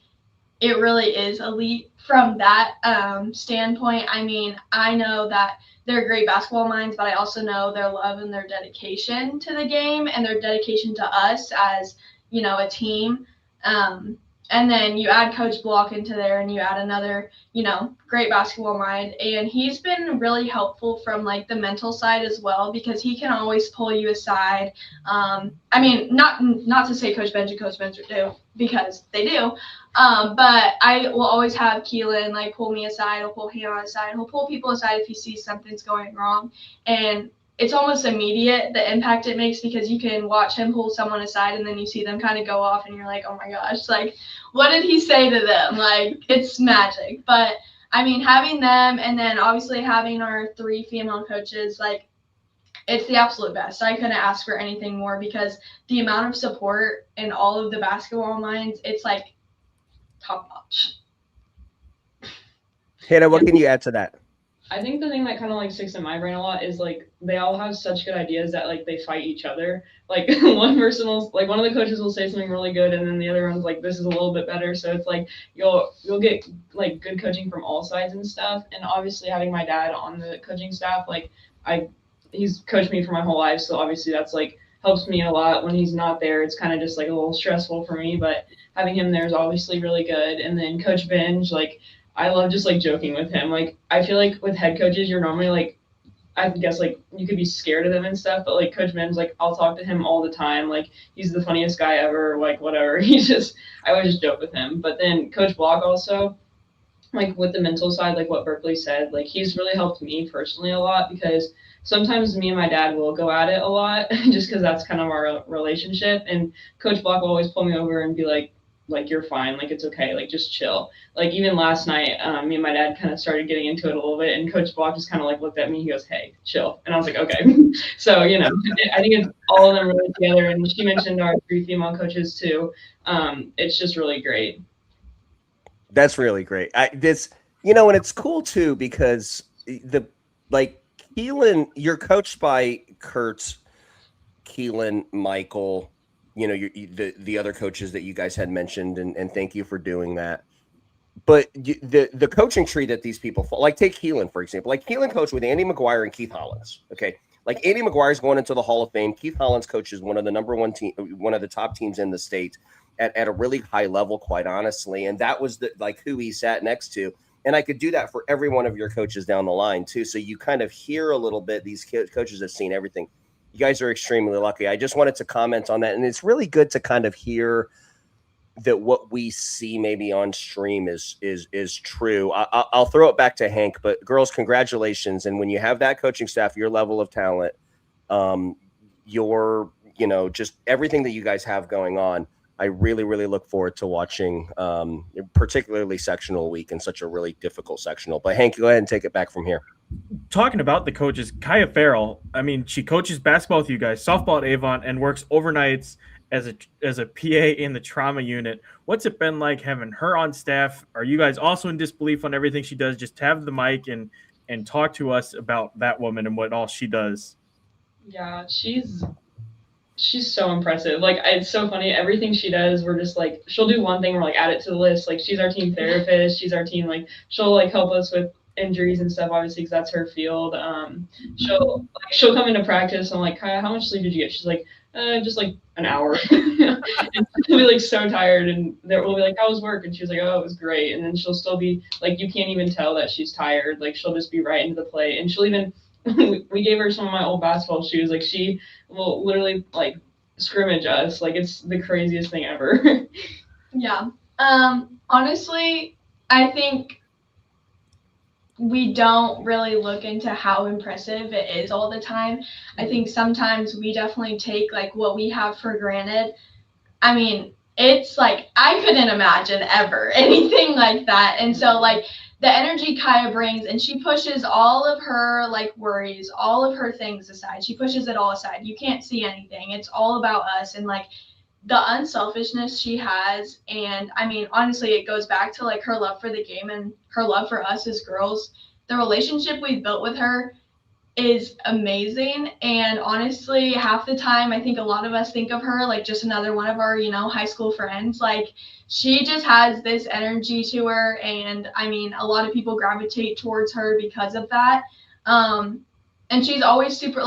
C: it really is elite from that standpoint. I mean, I know that they're great basketball minds, but I also know their love and their dedication to the game and their dedication to us as, a team. And then you add Coach Block into there and you add another, great basketball mind. And he's been really helpful from like the mental side as well, because he can always pull you aside. I mean, not to say Coach Benj and Coach Menser do, because they do. But I will always have Keelan like pull me aside, he'll pull Hannah aside, he'll pull people aside if he sees something's going wrong. And it's almost immediate, the impact it makes, because you can watch him pull someone aside and then you see them kind of go off and you're like, oh my gosh, like, what did he say to them? Like, it's magic. But I mean, having them and then obviously having our 3 female coaches, like, it's the absolute best. I couldn't ask for anything more, because the amount of support in all of the basketball minds, it's like top notch.
B: Hannah, what can you add to that?
D: I think the thing that kind of like sticks in my brain a lot is like they all have such good ideas that like they fight each other. Like one person will, like one of the coaches will say something really good and then the other one's like, this is a little bit better. So it's like you'll get like good coaching from all sides and stuff. And obviously having my dad on the coaching staff, like he's coached me for my whole life, so obviously that's like helps me a lot. When he's not there, it's kind of just like a little stressful for me, but having him there is obviously really good. And then Coach Benj, like I love just like joking with him. Like I feel like with head coaches, you're normally like, I guess like you could be scared of them and stuff, but like Coach Benj, like I'll talk to him all the time. Like he's the funniest guy ever. Like whatever. I would just joke with him. But then Coach Block also, like with the mental side, like what Berkeley said, like he's really helped me personally a lot, because sometimes me and my dad will go at it a lot just because that's kind of our relationship. And Coach Block will always pull me over and be like you're fine, like it's okay, like just chill. Like even last night, me and my dad kind of started getting into it a little bit, and Coach Block just kind of like looked at me. He goes, "Hey, chill," and I was like, "Okay." So I think it's all of them really together. And she mentioned our 3 female coaches too. It's just really great.
B: That's really great. And it's cool too, because Keelan, you're coached by Kurtz, Keelan, Michael, the other coaches that you guys had mentioned, and thank you for doing that. But the coaching tree that these people follow, like take Keelan, for example. Like Keelan coached with Andy McGuire and Keith Hollins. Okay. Like Andy McGuire's going into the Hall of Fame. Keith Hollins coaches one of the number 1 team, one of the top teams in the state at a really high level, quite honestly. And that was who he sat next to. And I could do that for every one of your coaches down the line too. So you kind of hear a little bit, these coaches have seen everything. You guys are extremely lucky. I just wanted to comment on that. And it's really good to kind of hear that what we see maybe on stream is true. I'll throw it back to Hank, but girls, congratulations. And when you have that coaching staff, your level of talent, just everything that you guys have going on, I really, really look forward to watching, particularly sectional week and such a really difficult sectional. But Hank, go ahead and take it back from here.
A: Talking about the coaches, Kaya Farrell, I mean, she coaches basketball with you guys, softball at Avon, and works overnights as a PA in the trauma unit. What's it been like having her on staff? Are you guys also in disbelief on everything she does? Just have the mic and talk to us about that woman and what all she does.
D: Yeah, she's so impressive. Like it's so funny. Everything she does, we're just like, she'll do one thing, we're like, add it to the list. Like she's our team therapist. She's our team. Like she'll like help us with injuries and stuff, obviously, because that's her field. She'll come into practice. I'm like, Kaya, how much sleep did you get? She's like, just like an hour. And she'll be like so tired, and we'll be like, how was work? And she's like, oh, it was great. And then she'll still be like, you can't even tell that she's tired. Like she'll just be right into the play, and she'll even we gave her some of my old basketball shoes. Like she will literally like scrimmage us. Like it's the craziest thing ever.
C: Yeah. Honestly, I think we don't really look into how impressive it is all the time. I think sometimes we definitely take like what we have for granted. I mean, it's like I couldn't imagine ever anything like that. And so like the energy Kaya brings, and she pushes all of her like worries, all of her things aside. She pushes it all aside. You can't see anything. It's all about us, and like the unselfishness she has. And I mean, honestly, it goes back to like her love for the game and her love for us as girls. The relationship we've built with her is amazing. And honestly, half the time, I think a lot of us think of her like just another one of our, high school friends. Like, she just has this energy to her. And I mean, a lot of people gravitate towards her because of that. And she's always super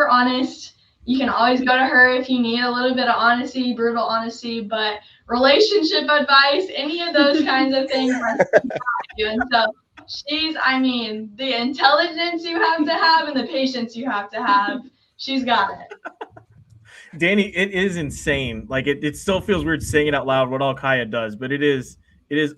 C: honest. You can always go to her if you need a little bit of honesty, brutal honesty, but relationship advice, any of those kinds of things. And so the intelligence you have to have and the patience you have to have, she's got it.
A: Danny, it is insane. Like it still feels weird saying it out loud what all Kaya does, but it is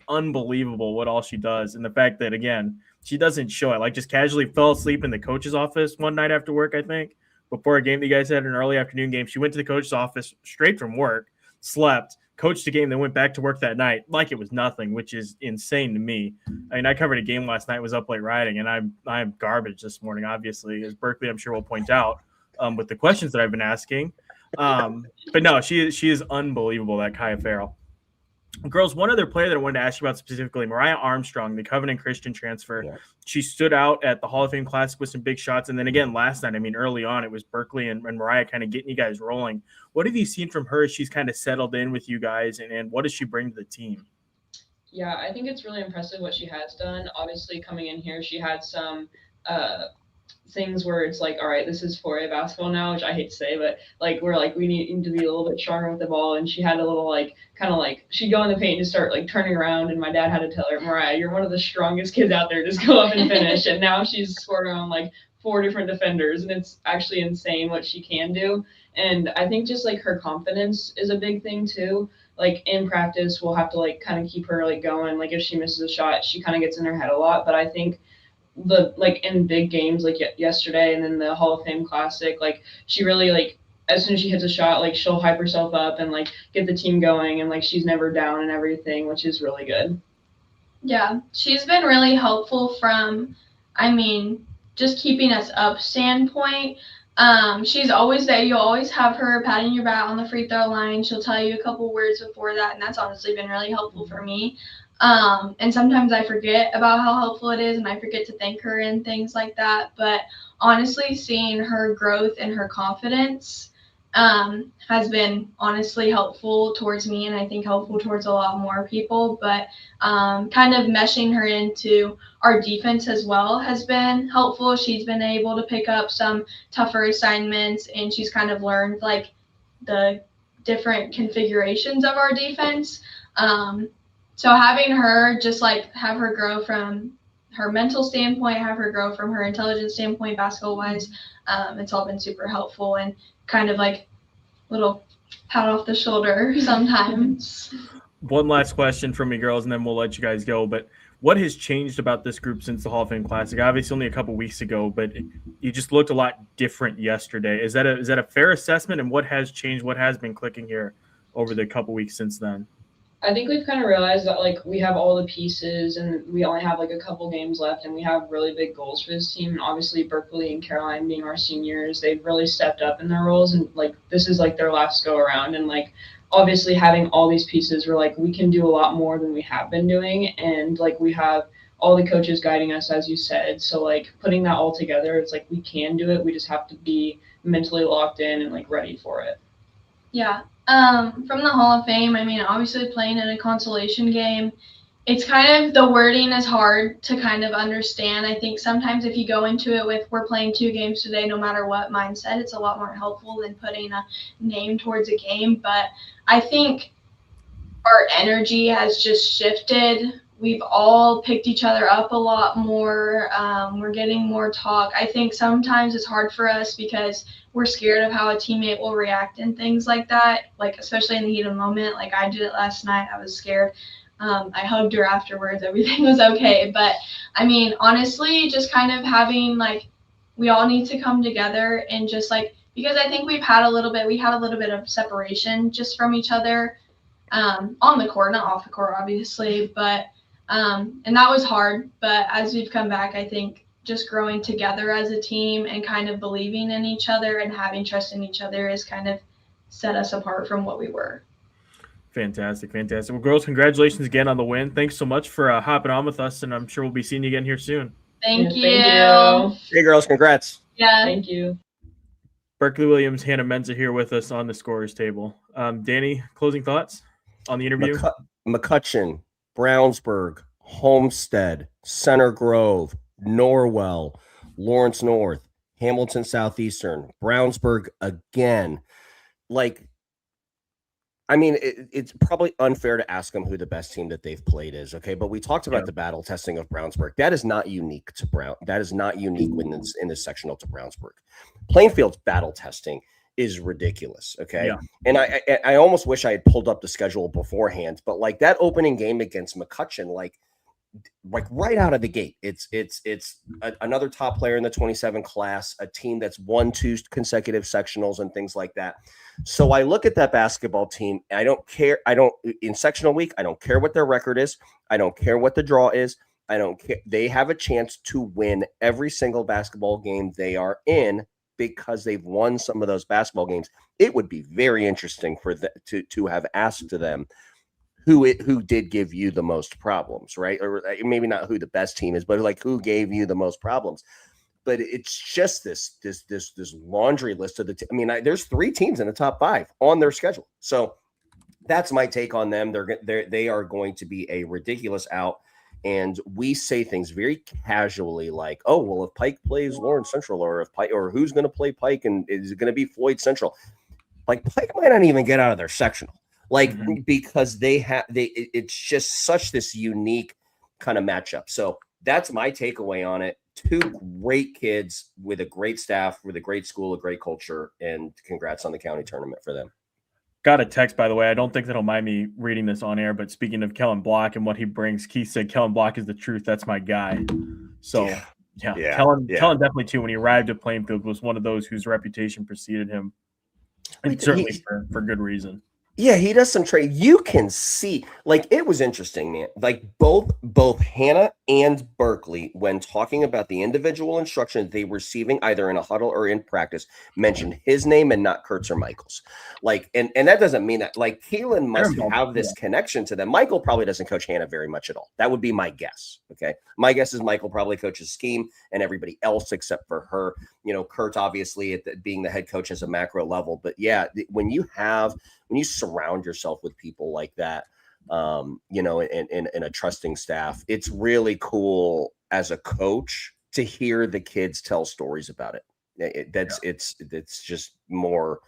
A: unbelievable what all she does. And the fact that, again, she doesn't show it. Like, just casually fell asleep in the coach's office one night after work, I think, before a game that you guys had, an early afternoon game. She went to the coach's office straight from work, slept, coached the game, then went back to work that night like it was nothing, which is insane to me. I mean, I covered a game last night, was up late riding, and I'm garbage this morning, obviously, as Berkeley, I'm sure, will point out with the questions that I've been asking. But no, she is unbelievable, that Kaya Farrell. Girls, one other player that I wanted to ask you about specifically, Mariah Armstrong, the Covenant Christian transfer. Yeah. She stood out at the Hall of Fame Classic with some big shots. And then again, last night, I mean, early on, it was Berkeley and Mariah kind of getting you guys rolling. What have you seen from her as she's kind of settled in with you guys, and what does she bring to the team?
D: Yeah, I think it's really impressive what she has done. Obviously, coming in here, she had some things where it's like, all right, this is 4A basketball now, which I hate to say, but like we're like, we need to be a little bit stronger with the ball. And she had a little she'd go in the paint and start like turning around, and my dad had to tell her, Mariah, you're one of the strongest kids out there, just go up and finish. And now she's scored on like 4 different defenders, and it's actually insane what she can do. And I think just like her confidence is a big thing too. Like in practice, we'll have to like kind of keep her like going. Like if she misses a shot, she kind of gets in her head a lot. But I think in big games like yesterday and then the Hall of Fame Classic, like she really like as soon as she hits a shot, like she'll hype herself up and like get the team going, and like she's never down and everything, which is really good.
C: Yeah, she's been really helpful from, just keeping us up standpoint. She's always there. You'll always have her patting your back on the free throw line. She'll tell you a couple words before that, and that's honestly been really helpful for me. And sometimes I forget about how helpful it is, and I forget to thank her and things like that. But honestly, seeing her growth and her confidence has been honestly helpful towards me, and I think helpful towards a lot more people. But kind of meshing her into our defense as well has been helpful. She's been able to pick up some tougher assignments, and she's kind of learned like the different configurations of our defense. So having her just like have her grow from her mental standpoint, have her grow from her intelligence standpoint, basketball wise, it's all been super helpful and kind of like little pat off the shoulder sometimes.
A: One last question from me, girls, and then we'll let you guys go. But what has changed about this group since the Hall of Fame Classic? Obviously only a couple weeks ago, but you just looked a lot different yesterday. Is that a fair assessment? And what has changed? What has been clicking here over the couple weeks since then?
D: I think we've kind of realized that like we have all the pieces and we only have like a couple games left, and we have really big goals for this team. And obviously Berkeley and Caroline being our seniors, they've really stepped up in their roles, and like this is like their last go around. And like obviously having all these pieces, we're like we can do a lot more than we have been doing, and like we have all the coaches guiding us, as you said. So like putting that all together, it's like we can do it. We just have to be mentally locked in and like ready for it.
C: Yeah. From the Hall of Fame, obviously playing in a consolation game, it's kind of, the wording is hard to kind of understand. I think sometimes if you go into it with, we're playing 2 games today, no matter what mindset, it's a lot more helpful than putting a name towards a game. But I think our energy has just shifted. We've all picked each other up a lot more. We're getting more talk. I think sometimes it's hard for us because we're scared of how a teammate will react and things like that, like especially in the heat of the moment. Like I did it last night. I was scared. I hugged her afterwards. Everything was okay. But honestly, just kind of having like, we all need to come together and just like, because I think we had a little bit of separation just from each other on the court, not off the court, obviously. But And that was hard. But as we've come back, I think just growing together as a team and kind of believing in each other and having trust in each other has kind of set us apart from what we were.
A: Fantastic. Well, girls, congratulations again on the win. Thanks so much for hopping on with us, and I'm sure we'll be seeing you again here soon.
C: Thank you.
B: Hey, girls, congrats.
C: Yeah.
D: Thank you.
A: Berkeley Williams, Hannah Menser here with us on the scorers table. Danny, closing thoughts on the interview?
B: McCutcheon, Brownsburg, Homestead, Center Grove, Norwell, Lawrence North, Hamilton Southeastern, Brownsburg again. Like, I mean, it's probably unfair to ask them who the best team that they've played is, okay? But we talked about the battle testing of Brownsburg. That is not unique to Brown. That is not unique when it's in the sectional to Brownsburg. Plainfield's battle testing is ridiculous, okay? Yeah. And I almost wish I had pulled up the schedule beforehand, but like that opening game against McCutcheon, like right out of the gate, it's another top player in the 27 class, a team that's won 2 consecutive sectionals and things like that. So I look at that basketball team. I don't care. In sectional week, I don't care what their record is. I don't care what the draw is. I don't care. They have a chance to win every single basketball game they are in because they've won some of those basketball games. It would be very interesting for to have asked to them who did give you the most problems, right? Or maybe not who the best team is, but like who gave you the most problems. But it's just this laundry list of there's 3 teams in the top 5 on their schedule. So that's my take on them. They are going to be a ridiculous out. And we say things very casually like, oh, well, if Pike plays Lawrence Central or who's going to play Pike and is it going to be Floyd Central? Like Pike might not even get out of their sectional. Like, because it's just such this unique kind of matchup. So that's my takeaway on it. 2 great kids with a great staff, with a great school, a great culture, and congrats on the county tournament for them.
A: Got a text, by the way. I don't think that'll mind me reading this on air, but speaking of Kellen Block and what he brings, Keith said, Kellen Block is the truth. That's my guy. So, yeah. Kellen definitely, too, when he arrived at Plainfield, was one of those whose reputation preceded him, and certainly for good reason.
B: Yeah, he does some trade. You can see, like, it was interesting, man. Like both Hannah and Berkeley, when talking about the individual instruction they were receiving either in a huddle or in practice, mentioned his name and not Kurtz or Michael's. Like, and that doesn't mean that, like, Keelan must have this connection to them. Michael probably doesn't coach Hannah very much at all. That would be my guess. Okay. My guess is Michael probably coaches scheme and everybody else except for her. You know, Kurt obviously being the head coach as a macro level. But yeah, when you surround yourself with people like that, in a trusting staff, it's really cool as a coach to hear the kids tell stories about it. It's just more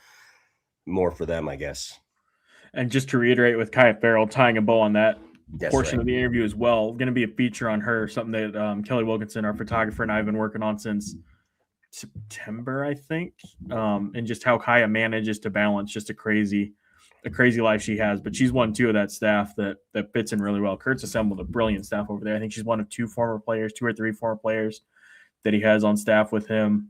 B: for them, I guess.
A: And just to reiterate with Kaya Farrell, tying a bow on that portion of the interview as well, going to be a feature on her, something that Kelly Wilkinson, our photographer, and I have been working on since September, I think, and just how Kaya manages to balance just a crazy life she has. But she's one, 2 of that staff that fits in really well. Kurt's assembled a brilliant staff over there. I think she's one of 2 or 3 former players that he has on staff with him.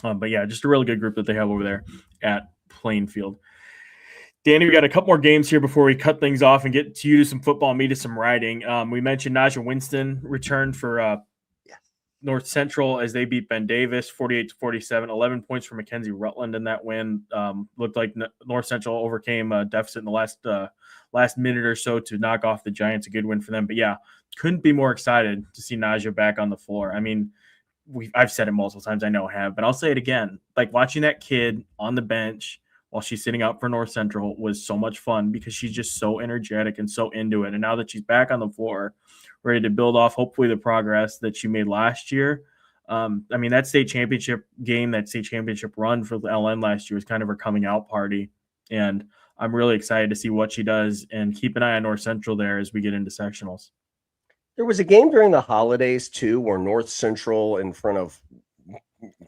A: But yeah, just a really good group that they have over there at Plainfield. Danny, we got a couple more games here before we cut things off and get to you to some football, me to some writing. We mentioned Naja Winston returned for North Central as they beat Ben Davis 48-47, 11 points for Mackenzie Rutland in that win. Looked like North Central overcame a deficit in the last minute or so to knock off the Giants. A good win for them. But yeah, couldn't be more excited to see Naja back on the floor. I mean, I've said it multiple times, I know I have, but I'll say it again. Like watching that kid on the bench while she's sitting out for North Central was so much fun because she's just so energetic and so into it. And now that she's back on the floor, ready to build off hopefully the progress that she made last year. That state championship game, that state championship run for the LN last year was kind of her coming out party. And I'm really excited to see what she does and keep an eye on North Central there as we get into sectionals.
B: There was a game during the holidays too, where North Central, in front of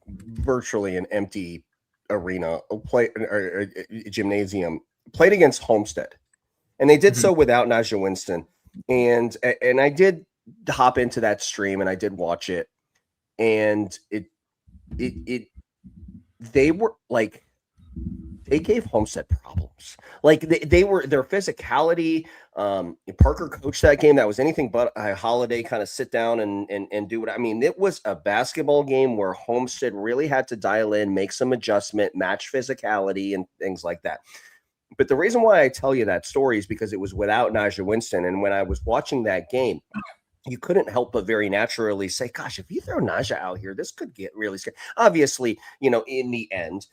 B: virtually an empty arena, gymnasium, played against Homestead, and they did so without Naja Winston. And I did hop into that stream and I did watch it, and they were like, they gave Homestead problems. bombs. Like their physicality. Parker coached that game. That was anything but a holiday kind of sit down and do what I mean. It was a basketball game where Homestead really had to dial in, make some adjustment, match physicality and things like that. But the reason why I tell you that story is because it was without Naja Winston. And when I was watching that game, you couldn't help but very naturally say, gosh, if you throw Naja out here, this could get really scary. Obviously, in the end,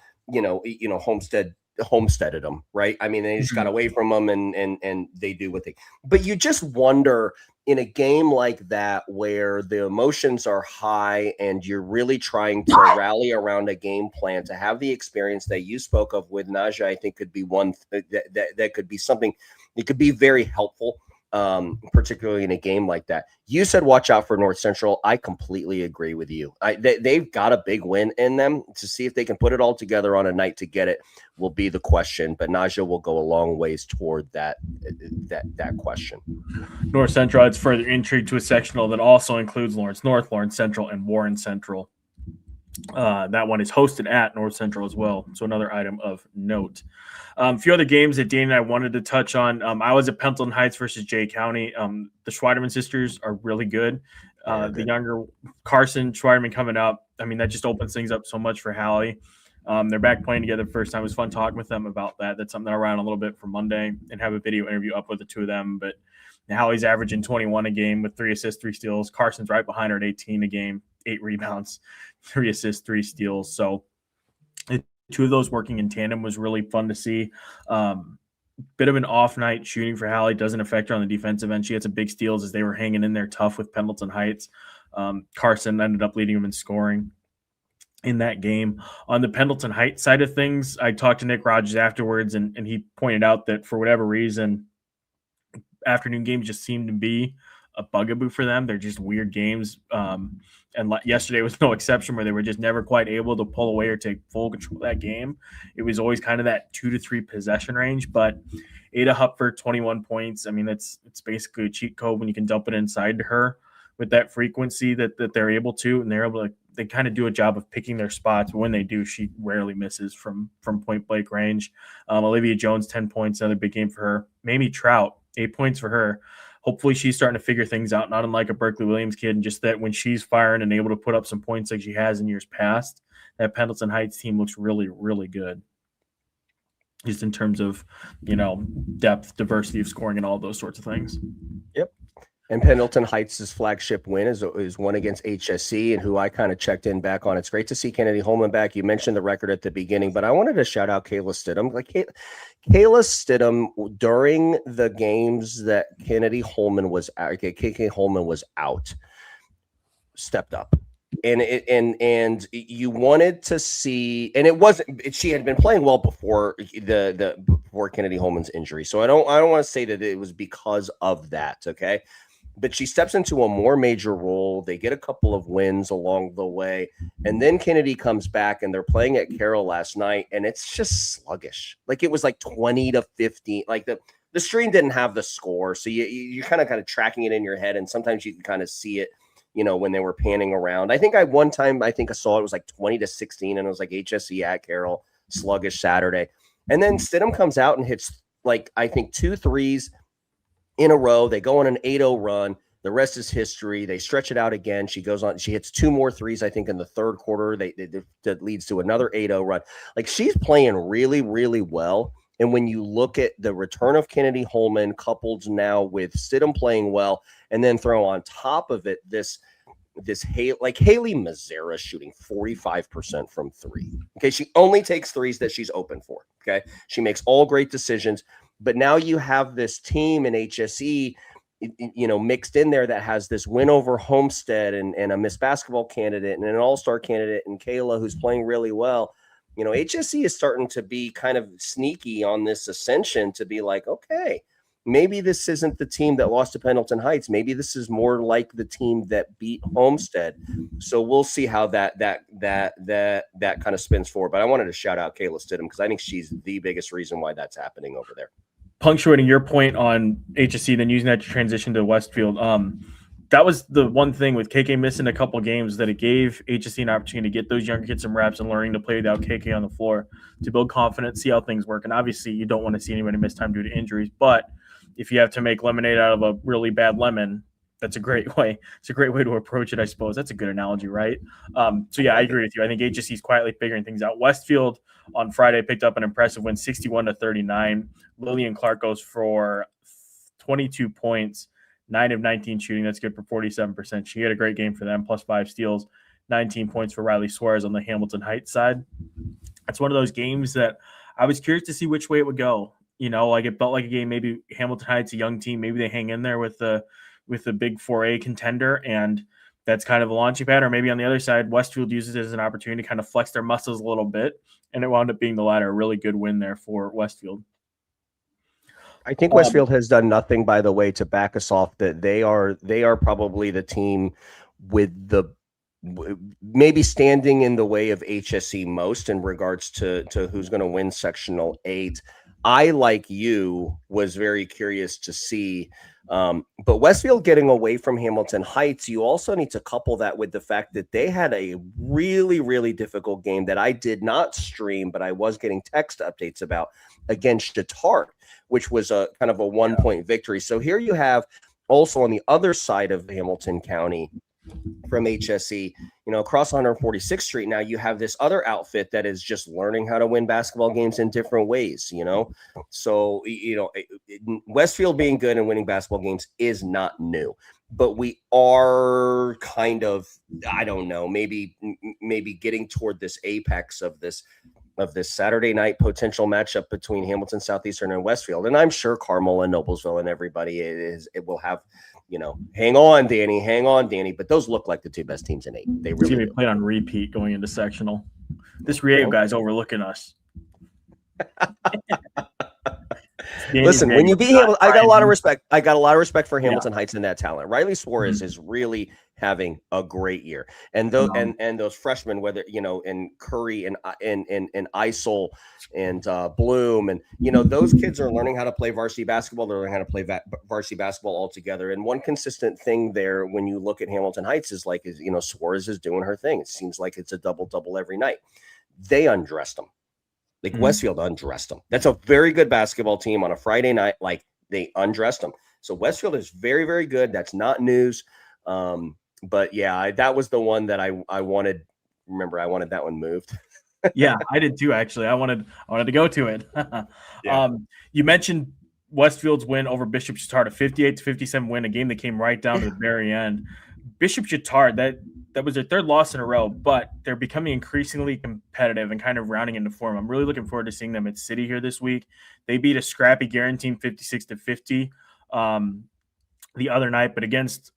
B: homesteaded them, right? I mean, they just got away from them and they do what they, but you just wonder in a game like that where the emotions are high and you're really trying to rally around a game plan, to have the experience that you spoke of with Naja, I think could be one that could be something. It could be very helpful, particularly in a game like that. You said watch out for North Central. I completely agree with you. They've got a big win in them. To see if they can put it all together on a night to get it will be the question, but Naja will go a long ways toward that question.
A: North Central adds further intrigue to a sectional that also includes Lawrence North, Lawrence Central, and Warren Central. That one is hosted at North Central as well. So another item of note. A few other games that Danny and I wanted to touch on. I was at Pendleton Heights versus Jay County. The Schweiderman sisters are really good. The younger Carson Schweiderman coming up. I mean, that just opens things up so much for Hallie. They're back playing together the first time. It was fun talking with them about that. That's something that I'll run a little bit for Monday and have a video interview up with the two of them. But Hallie's averaging 21 a game with 3 assists, 3 steals. Carson's right behind her at 18 a game, 8 rebounds, 3 assists, 3 steals. So two of those working in tandem was really fun to see. Bit of an off night shooting for Hallie. Doesn't affect her on the defensive end. She had some big steals as they were hanging in there tough with Pendleton Heights. Carson ended up leading them in scoring in that game. On the Pendleton Heights side of things, I talked to Nick Rogers afterwards, and he pointed out that for whatever reason, afternoon games just seem to be a bugaboo for them. They're just weird games. And yesterday was no exception, where they were just never quite able to pull away or take full control of that game. It was always kind of that 2 to 3 possession range, but Ada Hupford, 21 points. I mean, it's basically a cheat code when you can dump it inside to her with that frequency that they're able to, and they're able to, they kind of do a job of picking their spots. But when they do, she rarely misses from point blank range. Olivia Jones, 10 points, another big game for her. Mamie Trout, 8 points for her. Hopefully she's starting to figure things out, not unlike a Berkeley Williams kid, and just that when she's firing and able to put up some points like she has in years past, that Pendleton Heights team looks really, really good. Just in terms of, depth, diversity of scoring, and all those sorts of things.
B: Yep. And Pendleton Heights' flagship win is one against HSE, and who I kind of checked in back on. It's great to see Kennedy Holman back. You mentioned the record at the beginning, but I wanted to shout out Kayla Stidham. Kayla Stidham, during the games that Kennedy Holman was out, KK Holman was out, stepped up. And you wanted to see, and it wasn't, she had been playing well before before Kennedy Holman's injury. So I don't want to say that it was because of that. Okay. But she steps into a more major role. They get a couple of wins along the way. And then Kennedy comes back, and they're playing at Carroll last night, and it's just sluggish. Like, it was like 20 to 15. Like, the stream didn't have the score. So you're kind of tracking it in your head, and sometimes you can kind of see it, when they were panning around. I think I saw it was like 20 to 16, and it was like HSE at Carroll, sluggish Saturday. And then Stidham comes out and hits, I think 2 threes in a row. They go on an 8-0 run. The rest is history. They stretch it out again. She goes on. She hits 2 more threes, I think, in the third quarter. That leads to another 8-0 run. Like, she's playing really, really well. And when you look at the return of Kennedy Holman coupled now with Stidham playing well, and then throw on top of it this Haley Mazzara shooting 45% from 3. Okay, she only takes threes that she's open for. Okay, she makes all great decisions. But now you have this team in HSE, mixed in there that has this win over Homestead and a Miss Basketball candidate and an all-star candidate and Kayla, who's playing really well. HSE is starting to be kind of sneaky on this ascension to be like, okay, maybe this isn't the team that lost to Pendleton Heights. Maybe this is more like the team that beat Homestead. So we'll see how that kind of spins forward. But I wanted to shout out Kayla Stidham because I think she's the biggest reason why that's happening over there.
A: Punctuating your point on HSC, then using that to transition to Westfield. that was the one thing with KK missing a couple games, that it gave HSC an opportunity to get those younger kids some reps and learning to play without KK on the floor, to build confidence, see how things work. And obviously you don't want to see anybody miss time due to injuries, but if you have to make lemonade out of a really bad lemon, that's a great way. It's a great way to approach it, I suppose. That's a good analogy, right? So yeah, I agree with you. I think HSC is quietly figuring things out. Westfield on Friday picked up an impressive win, 61-39. Lillian Clark goes for 22 points, 9 of 19 shooting. That's good for 47%. She had a great game for them, plus 5 steals, 19 points for Riley Suarez on the Hamilton Heights side. That's one of those games that I was curious to see which way it would go. You know, like it felt like a game, maybe Hamilton Heights, a young team, maybe they hang in there with the big 4A contender, and that's kind of a launching pad. Or maybe on the other side, Westfield uses it as an opportunity to kind of flex their muscles a little bit, and it wound up being the latter. A really good win there for Westfield.
B: I think Westfield has done nothing, by the way, to back us off that they are probably the team with the maybe standing in the way of HSE most in regards to who's going to win Sectional 8. I, like you, was very curious to see. But Westfield getting away from Hamilton Heights, you also need to couple that with the fact that they had a really, really difficult game that I did not stream, but I was getting text updates about, against Chatard, which was a kind of a 1-point victory. So here you have also on the other side of Hamilton County from HSE, you know, across 146th Street. Now you have this other outfit that is just learning how to win basketball games in different ways, you know? So, you know, Westfield being good and winning basketball games is not new, but we are kind of, I don't know, maybe getting toward this apex of this Saturday night potential matchup between Hamilton, Southeastern, and Westfield. And I'm sure Carmel and Noblesville and everybody it will have, you know, hang on, Danny. But those look like the two best teams in 8. They really
A: played on repeat going into sectional. This Riego guy's overlooking us.
B: Listen, when you beat Hamilton, I got a lot of respect. I got a lot of respect for Hamilton Heights and that talent. Riley Suarez is really having a great year, and those and those freshmen, whether you know, in Curry and Isel and Bloom, and you know, those kids are learning how to play varsity basketball. They're learning how to play varsity basketball altogether. And one consistent thing there, when you look at Hamilton Heights, is you know, Suarez is doing her thing. It seems like it's a double every night. They undressed them. Like Westfield undressed them. That's a very good basketball team on a Friday night. Like they undressed them. So Westfield is very, very good. That's not news. But yeah, that was the one that I wanted. Remember, I wanted that one moved.
A: Yeah, I did too. Actually, I wanted to go to it. You mentioned Westfield's win over Bishop Chatard, a 58-57 win, a game that came right down to the very end. Bishop Chatard, that was their third loss in a row, but they're becoming increasingly competitive and kind of rounding into form. I'm really looking forward to seeing them at City here this week. They beat a scrappy Guerin team 56-50 the other night, but against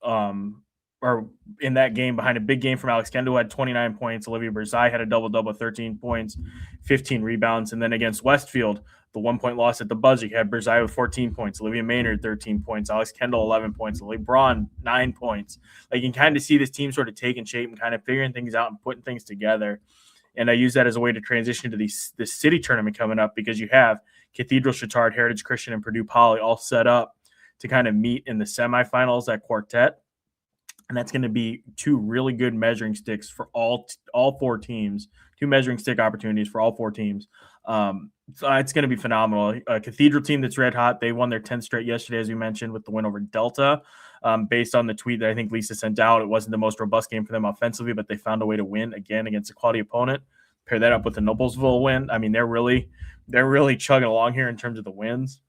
A: or in that game behind a big game from Alex Kendall, who had 29 points. Olivia Berzai had a double-double, 13 points, 15 rebounds. And then against Westfield, the 1-point loss at the buzzer, you had Berzai with 14 points, Olivia Maynard, 13 points, Alex Kendall, 11 points, LeBron, 9 points. Like, you can kind of see this team sort of taking shape and kind of figuring things out and putting things together. And I use that as a way to transition to this city tournament coming up, because you have Cathedral, Chatard, Heritage Christian, and Purdue Poly all set up to kind of meet in the semifinals at Quartet. And that's going to be two really good measuring sticks for all 4 teams, 2 measuring stick opportunities for all 4 teams. So it's going to be phenomenal. A Cathedral team that's red hot. They won their 10th straight yesterday, as we mentioned, with the win over Delta. Based on the tweet that I think Lisa sent out, it wasn't the most robust game for them offensively, but they found a way to win again against a quality opponent. Pair that up with the Noblesville win. I mean, they're really chugging along here in terms of the wins.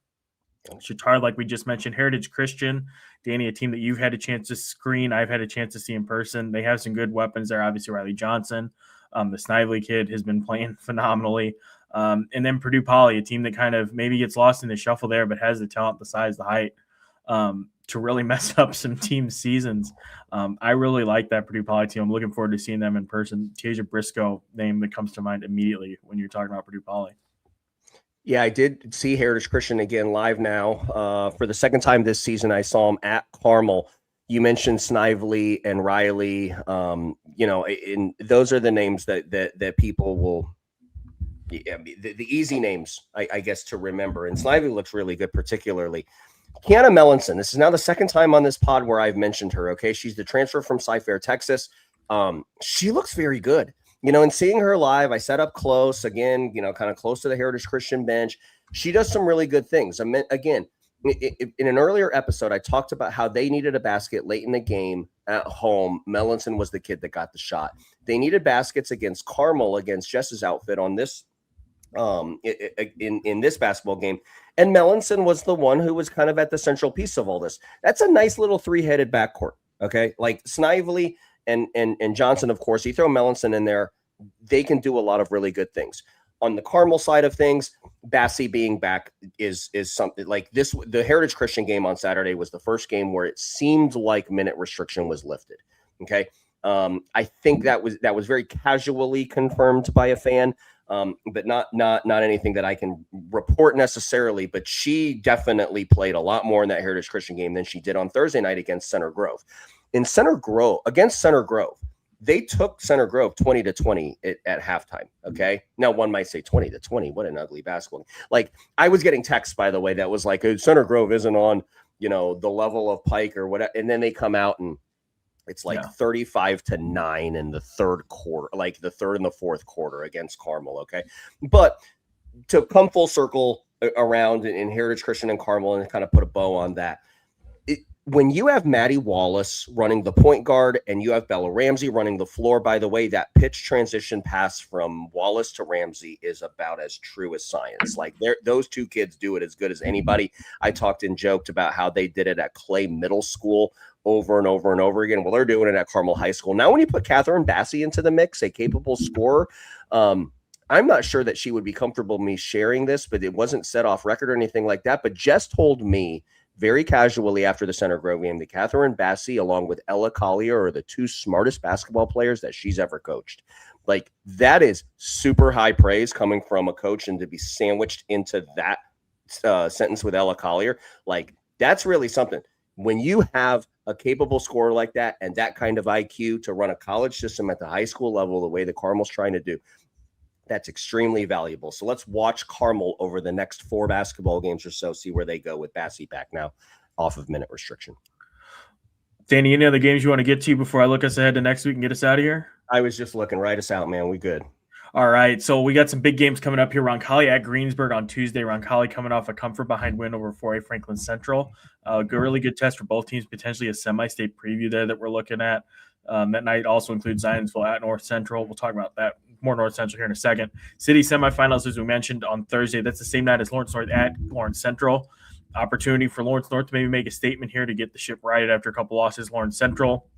A: Chatard, like we just mentioned, Heritage Christian, Danny, a team that you've had a chance to screen, I've had a chance to see in person. They have some good weapons there. Obviously, Riley Johnson, the Snively kid, has been playing phenomenally. And then Purdue Poly, a team that kind of maybe gets lost in the shuffle there, but has the talent, the size, the height to really mess up some team seasons. I really like that Purdue Poly team. I'm looking forward to seeing them in person. Tasia Briscoe, name that comes to mind immediately when you're talking about Purdue Poly.
B: Yeah, I did see Heritage Christian again live now. For the second time this season, I saw him at Carmel. You mentioned Snively and Riley. You know, and those are the names that people will the easy names, I guess, to remember. And Snively looks really good, particularly. Kiana Mellinson. This is now the second time on this pod where I've mentioned her. Okay, she's the transfer from Cy-Fair, Texas. She looks very good. And seeing her live, I sat up close again. Kind of close to the Heritage Christian bench. She does some really good things. I mean, again, in an earlier episode, I talked about how they needed a basket late in the game at home. Mellinson was the kid that got the shot. They needed baskets against Carmel, against Jess's outfit on this in this basketball game. And Mellinson was the one who was kind of at the central piece of all this. That's a nice little three-headed backcourt. Okay. Like Snively and Johnson, of course, you throw Mellinson in there, they can do a lot of really good things. On the Carmel side of things, Bassie being back is something like this. The Heritage Christian game on Saturday was the first game where it seemed like minute restriction was lifted. Okay. I think that was very casually confirmed by a fan, but not anything that I can report necessarily. But she definitely played a lot more in that Heritage Christian game than she did on Thursday night against Center Grove. Against Center Grove, they took Center Grove 20-20 at halftime. Okay. Now one might say 20-20. What an ugly basketball game. Like, I was getting texts, by the way, that was like, Center Grove isn't on, the level of Pike or whatever. And then they come out and it's like 35-9 in the third quarter, like the third and the fourth quarter against Carmel. Okay. But to come full circle around in Heritage Christian and Carmel and kind of put a bow on that, when you have Maddie Wallace running the point guard and you have Bella Ramsey running the floor, by the way, that pitch transition pass from Wallace to Ramsey is about as true as science. Like, those two kids do it as good as anybody. I talked and joked about how they did it at Clay Middle School over and over and over again. Well, they're doing it at Carmel High School. Now, when you put Catherine Bassie into the mix, a capable scorer, I'm not sure that she would be comfortable me sharing this, but it wasn't set off record or anything like that. But Jess told me very casually after the Center Grove game that Catherine Bassie, along with Ella Collier, are the two smartest basketball players that she's ever coached. Like, that is super high praise coming from a coach, and to be sandwiched into that sentence with Ella Collier, like, that's really something. When you have a capable scorer like that and that kind of IQ to run a college system at the high school level the way the Carmel's trying to do, that's extremely valuable. So let's watch Carmel over the next 4 basketball games or so, see where they go with Bassie back now off of minute restriction.
A: Danny, any other games you want to get to before I look us ahead to next week and get us out of here?
B: I was just looking. Write us out, man. We good.
A: All right, so we got some big games coming up here. Roncalli at Greensburg on Tuesday. Roncalli coming off a comfort behind win over 4A Franklin Central. Really good test for both teams, potentially a semi-state preview there that we're looking at. That night also includes Zionsville at North Central. We'll talk about that more North Central here in a second. City semifinals, as we mentioned, on Thursday. That's the same night as Lawrence North at Lawrence Central. Opportunity for Lawrence North to maybe make a statement here to get the ship righted after a couple losses. Lawrence Central,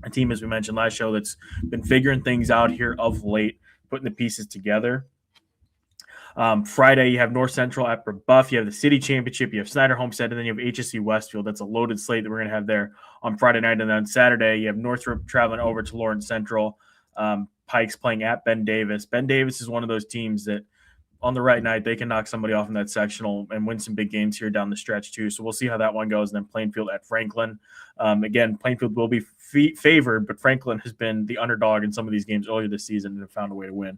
A: a team, as we mentioned last show, that's been figuring things out here of late, putting the pieces together. Friday, you have North Central at Brebeuf. You have the city championship. You have Snider Homestead, and then you have HSC Westfield. That's a loaded slate that we're going to have there on Friday night. And then on Saturday, you have Northrop traveling over to Lawrence Central. Pikes playing at Ben Davis. Ben Davis is one of those teams that on the right night, they can knock somebody off in that sectional and win some big games here down the stretch too. So we'll see how that one goes. And then Plainfield at Franklin. Again, Plainfield will be favored, but Franklin has been the underdog in some of these games earlier this season and have found a way to win.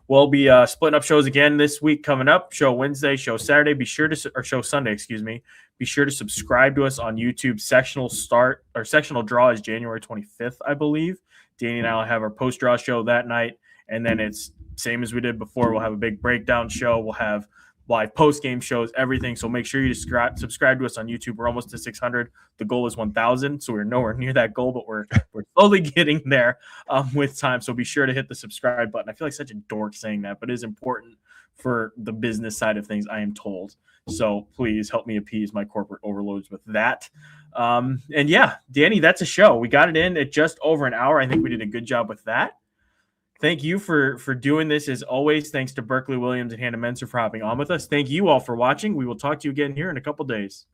A: We'll be splitting up shows again this week coming up. Show Wednesday, show Saturday. Show Sunday, excuse me. Be sure to subscribe to us on YouTube. Sectional draw is January 25th, I believe. Danny and I will have our post-draw show that night, and then it's same as we did before. We'll have a big breakdown show. We'll have live post-game shows, everything. So make sure you subscribe to us on YouTube. We're almost to 600. The goal is 1,000, so we're nowhere near that goal, but we're slowly getting there with time. So be sure to hit the subscribe button. I feel like such a dork saying that, but it is important for the business side of things, I am told. So please help me appease my corporate overloads with that. And yeah, Danny, that's a show. We got it in at just over an hour. I think we did a good job with that. Thank you for doing this as always. Thanks to Berkeley Williams and Hannah Menser for hopping on with us. Thank you all for watching. We will talk to you again here in a couple days.